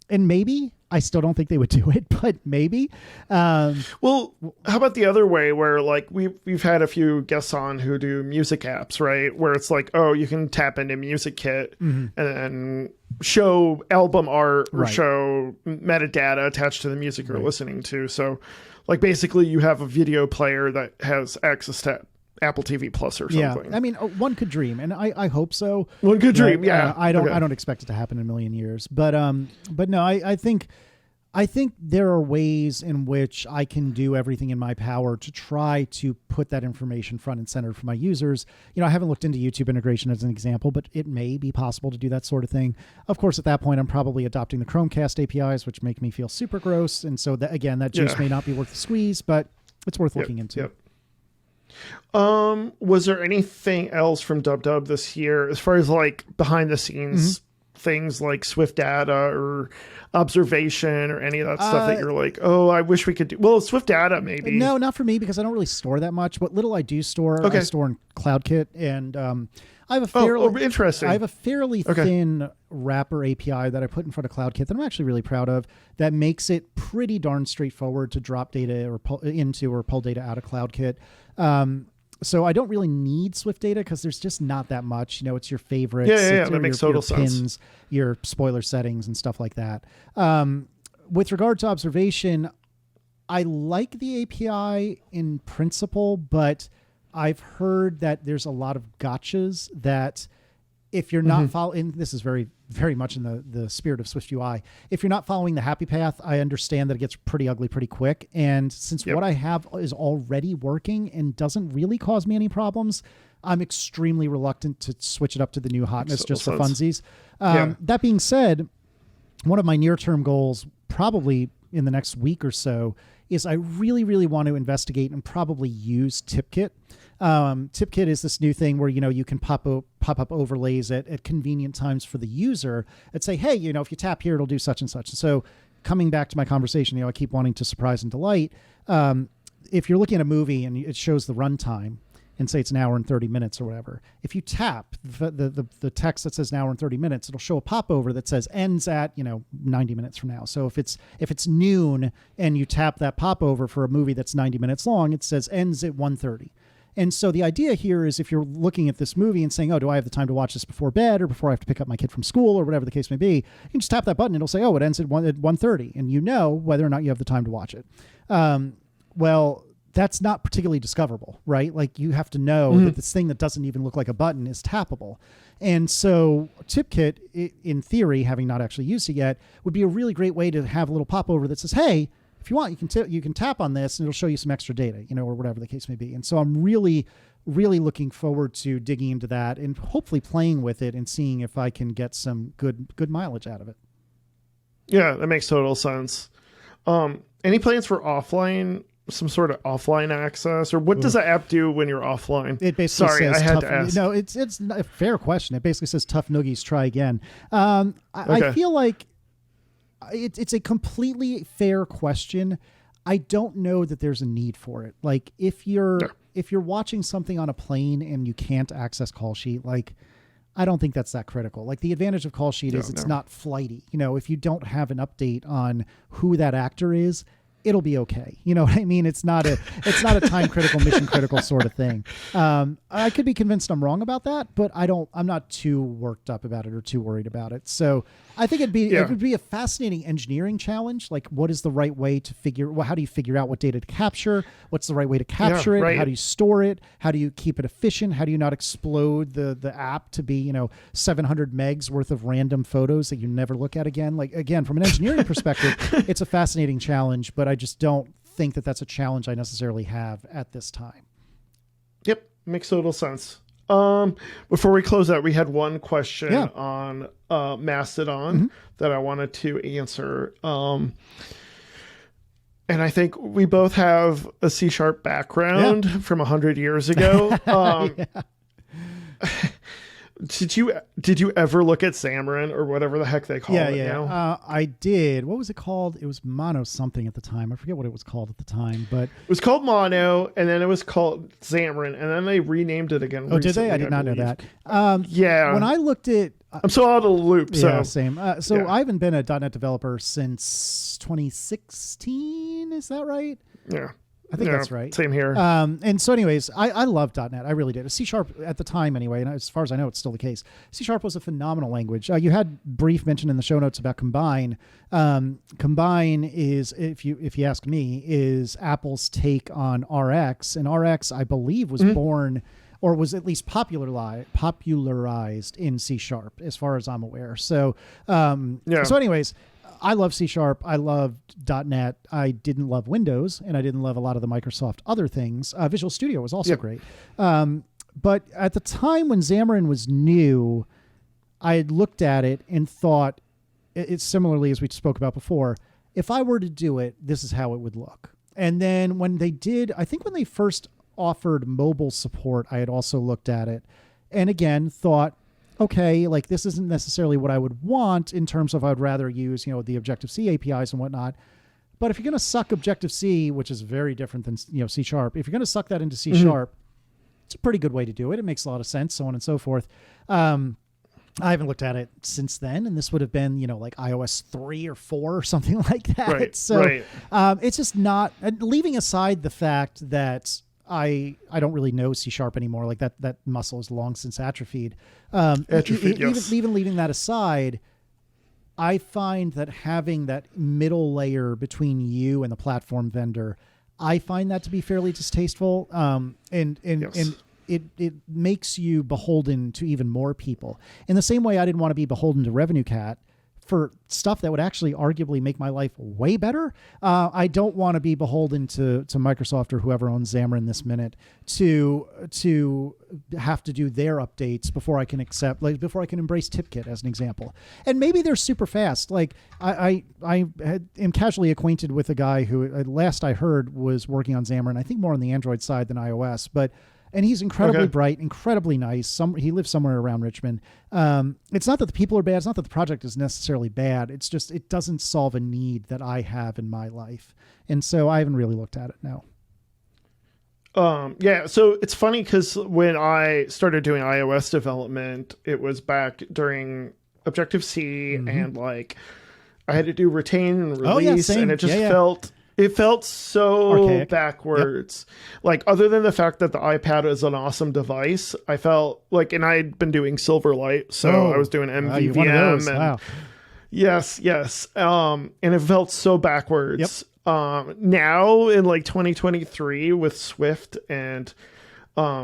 And maybe, I still don't think they would do it, but maybe. Well, how about the other way where like we've had a few guests on who do music apps, right? Where it's like, oh, you can tap into Music Kit and then show album art or show metadata attached to the music you're listening to. So like basically you have a video player that has access to Apple TV Plus or something. Yeah, I mean, one could dream, and I hope so. One could dream, yeah. I don't expect it to happen in a million years, but no, I think there are ways in which I can do everything in my power to try to put that information front and center for my users. You know, I haven't looked into YouTube integration as an example, but it may be possible to do that sort of thing. Of course, at that point, I'm probably adopting the Chromecast APIs, which make me feel super gross, and so that juice may not be worth the squeeze, but it's worth looking into. Yep. Was there anything else from DubDub this year as far as like behind the scenes things like Swift data or observation or any of that stuff that you're like, oh, I wish we could do? Well, Swift data maybe. No, not for me, because I don't really store that much. What little I do store, I store in CloudKit, and I have a fairly interesting. I have a fairly thin wrapper API that I put in front of CloudKit that I'm actually really proud of, that makes it pretty darn straightforward to drop data or pull data out of CloudKit. So I don't really need Swift data because there's just not that much. You know, it's your favorites. Yeah, that makes total sense. Pins, your spoiler settings and stuff like that. With regard to observation, I like the API in principle, but I've heard that there's a lot of gotchas that if you're not following, this is very very much in the spirit of Swift UI. If you're not following the happy path, I understand that it gets pretty ugly pretty quick. And since what I have is already working and doesn't really cause me any problems, I'm extremely reluctant to switch it up to the new hotness just for funsies. That being said, one of my near-term goals, probably in the next week or so, is I really, really want to investigate and probably use TipKit. TipKit is this new thing where, you can pop up overlays at convenient times for the user and say, hey, if you tap here, it'll do such and such. And so coming back to my conversation, I keep wanting to surprise and delight. If you're looking at a movie and it shows the runtime, and say it's an hour and 30 minutes or whatever, if you tap the text that says an hour and 30 minutes, it'll show a popover that says ends at 90 minutes from now. So if it's noon and you tap that popover for a movie that's 90 minutes long, it says ends at 1:30. And so the idea here is if you're looking at this movie and saying, oh, do I have the time to watch this before bed or before I have to pick up my kid from school or whatever the case may be, you can just tap that button. It'll say, oh, it ends at 1:30, and whether or not you have the time to watch it. Well, that's not particularly discoverable, right? Like you have to know that this thing that doesn't even look like a button is tappable. And so TipKit, in theory, having not actually used it yet, would be a really great way to have a little popover that says, hey, if you want, you can tap on this and it'll show you some extra data, or whatever the case may be. And so I'm really, really looking forward to digging into that and hopefully playing with it and seeing if I can get some good mileage out of it. Yeah, that makes total sense. Any plans for some sort of offline access, or what does the app do when you're offline? It basically says, I had to ask. No, it's a fair question. It basically says tough noogies, try again. I feel like it's a completely fair question. I don't know that there's a need for it. Like if you're watching something on a plane and you can't access Callsheet, like I don't think that's that critical. Like the advantage of Callsheet is it's not flighty. If you don't have an update on who that actor is, it'll be okay. You know what I mean? It's not a time critical, mission critical sort of thing. I could be convinced I'm wrong about that, but I'm not too worked up about it or too worried about it. So I think it would be a fascinating engineering challenge. Like what is the right way to how do you figure out what data to capture? What's the right way to capture it? Right. How do you store it? How do you keep it efficient? How do you not explode the app to be, 700 megs worth of random photos that you never look at again? Like again, from an engineering perspective, it's a fascinating challenge, but I just don't think that that's a challenge I necessarily have at this time. Yep. Makes total sense. Before we close out, we had one question on Mastodon that I wanted to answer. And I think we both have a C# background from 100 years ago. Did you ever look at Xamarin or whatever the heck they call it now? I did. What was it called? It was Mono something at the time. I forget what it was called at the time, but it was called Mono, and then it was called Xamarin, and then they renamed it again. Oh, did they? I did not know that. When I looked at, I'm so out of the loop. Yeah, same. I haven't been a .NET developer since 2016. Is that right? Yeah. I think that's right. Same here. And so anyways, I love .NET. I really did. C# at the time anyway, and as far as I know, it's still the case. C# was a phenomenal language. You had brief mention in the show notes about Combine. Combine is, if you ask me, is Apple's take on RX. And RX, I believe, was born or was at least popularized in C# as far as I'm aware. So, So anyways, I love C#. I loved .NET. I didn't love Windows, and I didn't love a lot of the Microsoft other things. Visual Studio was also great. But at the time when Xamarin was new, I had looked at it and thought, it's similarly as we spoke about before, if I were to do it, this is how it would look. And then when they did, I think when they first offered mobile support, I had also looked at it and again thought, okay, like this isn't necessarily what I would want in terms of I'd rather use, the Objective-C APIs and whatnot. But if you're going to suck Objective-C, which is very different than, C#, if you're going to suck that into C#, it's a pretty good way to do it. It makes a lot of sense, so on and so forth. I haven't looked at it since then, and this would have been, like iOS 3 or 4 or something like that. Right, so it's just not, leaving aside the fact that I don't really know C# anymore. Like that muscle is long since atrophied. Even leaving that aside, I find that having that middle layer between you and the platform vendor, I find that to be fairly distasteful. And it makes you beholden to even more people. In the same way, I didn't want to be beholden to Revenue Cat for stuff that would actually arguably make my life way better. I don't want to be beholden to Microsoft or whoever owns Xamarin this minute to have to do their updates before I can before I can embrace TipKit as an example. And maybe they're super fast. Like I am casually acquainted with a guy who last I heard was working on Xamarin, I think more on the Android side than iOS, and he's incredibly bright, incredibly nice. He lives somewhere around Richmond. It's not that the people are bad. It's not that the project is necessarily bad. It's just it doesn't solve a need that I have in my life. And so I haven't really looked at it, no. Yeah, so it's funny because when I started doing iOS development, it was back during Objective-C, and like I had to do retain and release, and it just felt... It felt so archaic. Backwards. Like, other than the fact that the iPad is an awesome device, I felt like, and I had been doing Silverlight, so I was doing MVVM. And yes. And it felt so backwards. Now in like 2023 with Swift and, I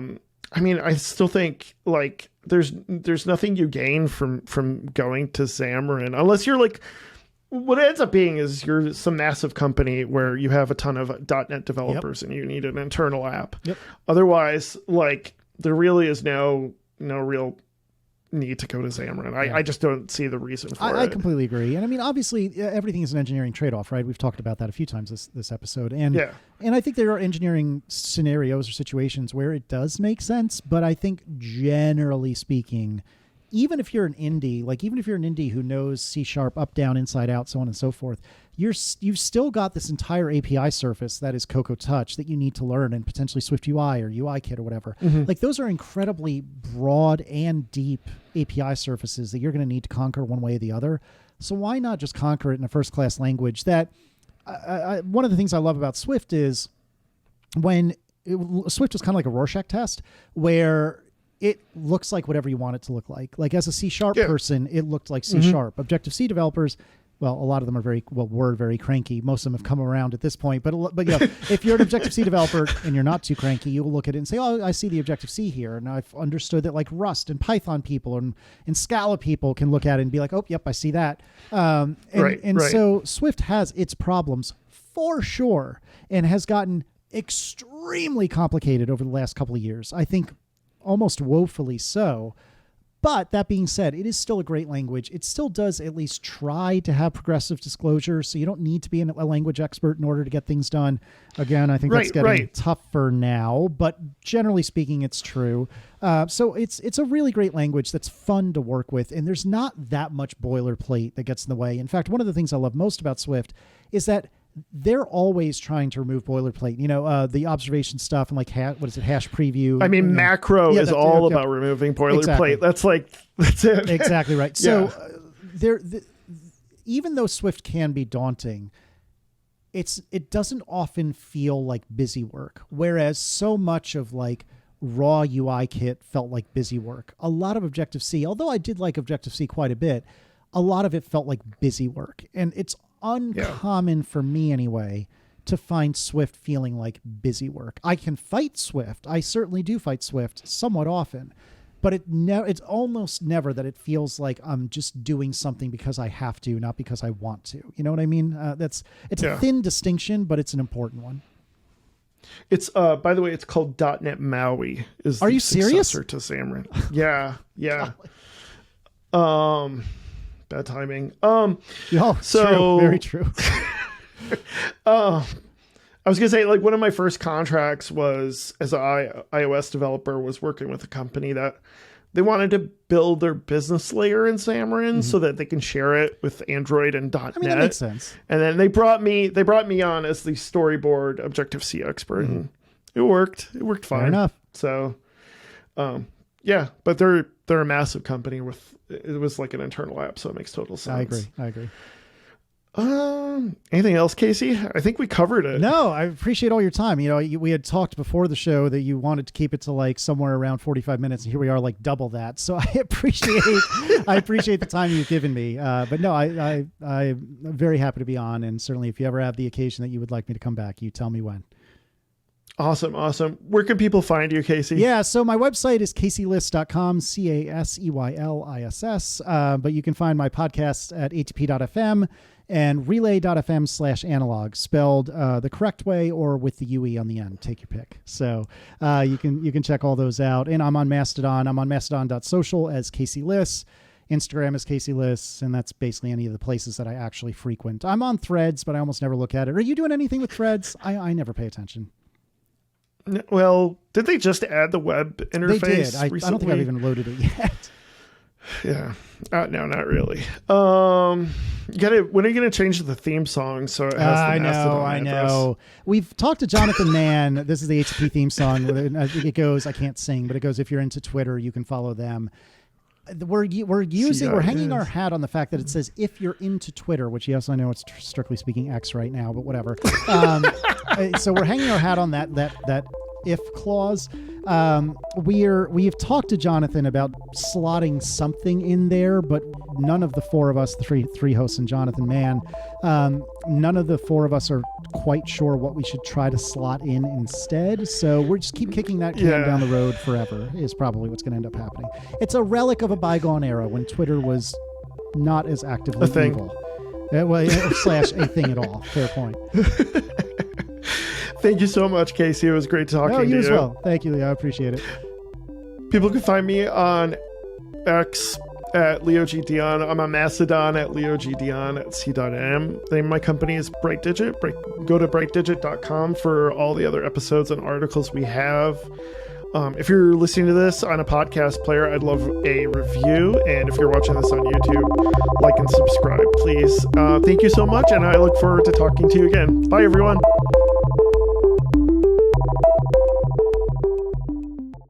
mean, I still think like there's nothing you gain from going to Xamarin unless you're like, what it ends up being is you're some massive company where you have a ton of .NET developers and you need an internal app. Otherwise, like there really is no real need to go to Xamarin. I just don't see the reason for it. I completely agree. And I mean, obviously everything is an engineering trade-off, right? We've talked about that a few times this episode. And I think there are engineering scenarios or situations where it does make sense, but I think generally speaking, even if you're an indie who knows C# up, down, inside out, so on and so forth, you've still got this entire API surface that is Cocoa Touch that you need to learn, and potentially Swift UI or UIKit or whatever. Like those are incredibly broad and deep API surfaces that you're going to need to conquer one way or the other. So why not just conquer it in a first-class language? That one of the things I love about Swift is Swift is kind of like a Rorschach test where it looks like whatever you want it to look like. Like as a C# person, it looked like C#. Objective-C developers, well, a lot of them were very cranky. Most of them have come around at this point. But you know, if you're an Objective-C developer and you're not too cranky, you'll look at it and say, oh, I see the Objective-C here. And I've understood that like Rust and Python people and Scala people can look at it and be like, oh, yep, I see that. So Swift has its problems for sure and has gotten extremely complicated over the last couple of years. I think almost woefully so. But that being said, it is still a great language. It still does at least try to have progressive disclosure, so you don't need to be a language expert in order to get things done. Again, I think that's getting tougher now, but generally speaking, it's true. So it's a really great language that's fun to work with, and there's not that much boilerplate that gets in the way. In fact, one of the things I love most about Swift is that they're always trying to remove boilerplate. You know, the observation stuff and like hash preview. I mean, macro is all about removing boilerplate. Exactly. That's it. Exactly right. So even though Swift can be daunting, it doesn't often feel like busy work. Whereas so much of like raw UIKit felt like busy work. A lot of Objective-C, although I did like Objective-C quite a bit, a lot of it felt like busy work. And it's uncommon for me anyway to find Swift feeling like busy work. I can fight Swift. I certainly do fight Swift somewhat often, but it's almost never that it feels like I'm just doing something because I have to, not because I want to. You know what I mean? It's a thin distinction, but it's an important one. It's by the way, it's called .NET MAUI. Are you serious? Successor to Xamarin. Yeah. Bad timing. True. Very true. I was gonna say, like, one of my first contracts was as an iOS developer was working with a company that they wanted to build their business layer in Xamarin so that they can share it with Android and .NET. I mean, that makes sense. And then they brought me on as the storyboard Objective-C expert, and it worked. It worked fine. Fair enough. So, but they're a massive company it was like an internal app, so it makes total sense. I agree. Anything else, Casey? I think we covered it. No, I appreciate all your time. You know, we had talked before the show that you wanted to keep it to like somewhere around 45 minutes, and here we are, like double that. So I appreciate the time you've given me. But no, I'm very happy to be on, and certainly if you ever have the occasion that you would like me to come back, you tell me when. Awesome. Awesome. Where can people find you, Casey? Yeah, so my website is caseyliss.com, CASEYLISS. But you can find my podcasts at atp.fm and relay.fm/analog, spelled the correct way or with the UE on the end. Take your pick. So you can check all those out. And I'm on Mastodon. I'm on mastodon.social as Casey Liss. Instagram is Casey Liss, and that's basically any of the places that I actually frequent. I'm on Threads, but I almost never look at it. Are you doing anything with Threads? I never pay attention. Well, did they just add the web interface? They did. I don't think I've even loaded it yet. Yeah. No, not really. When are you going to change the theme song so it has the Mastodon address? I know. We've talked to Jonathan Mann. This is the HTTP theme song. It goes, I can't sing, but it goes, if you're into Twitter, you can follow them. We're hanging our hat on the fact that it says if you're into Twitter, which yes, I know it's strictly speaking X right now, but whatever. So we're hanging our hat on that if clause. We've talked to Jonathan about slotting something in there, but none of the four of us, the three hosts and Jonathan Mann, none of the four of us are quite sure what we should try to slot in instead. So we're just keep kicking that can down the road forever is probably what's going to end up happening. It's a relic of a bygone era when Twitter was not as actively evil. Slash a thing at all. Fair point. Thank you so much, Casey. It was great talking to you. You as well. Thank you, Leo. I appreciate it. People can find me on X at Leo G. Dion. I'm on Mastodon at Leo G. Dion at C.M. The name of my company is Bright Digit. Go to brightdigit.com for all the other episodes and articles we have. If you're listening to this on a podcast player, I'd love a review. And if you're watching this on YouTube, like and subscribe, please. Thank you so much, and I look forward to talking to you again. Bye, everyone.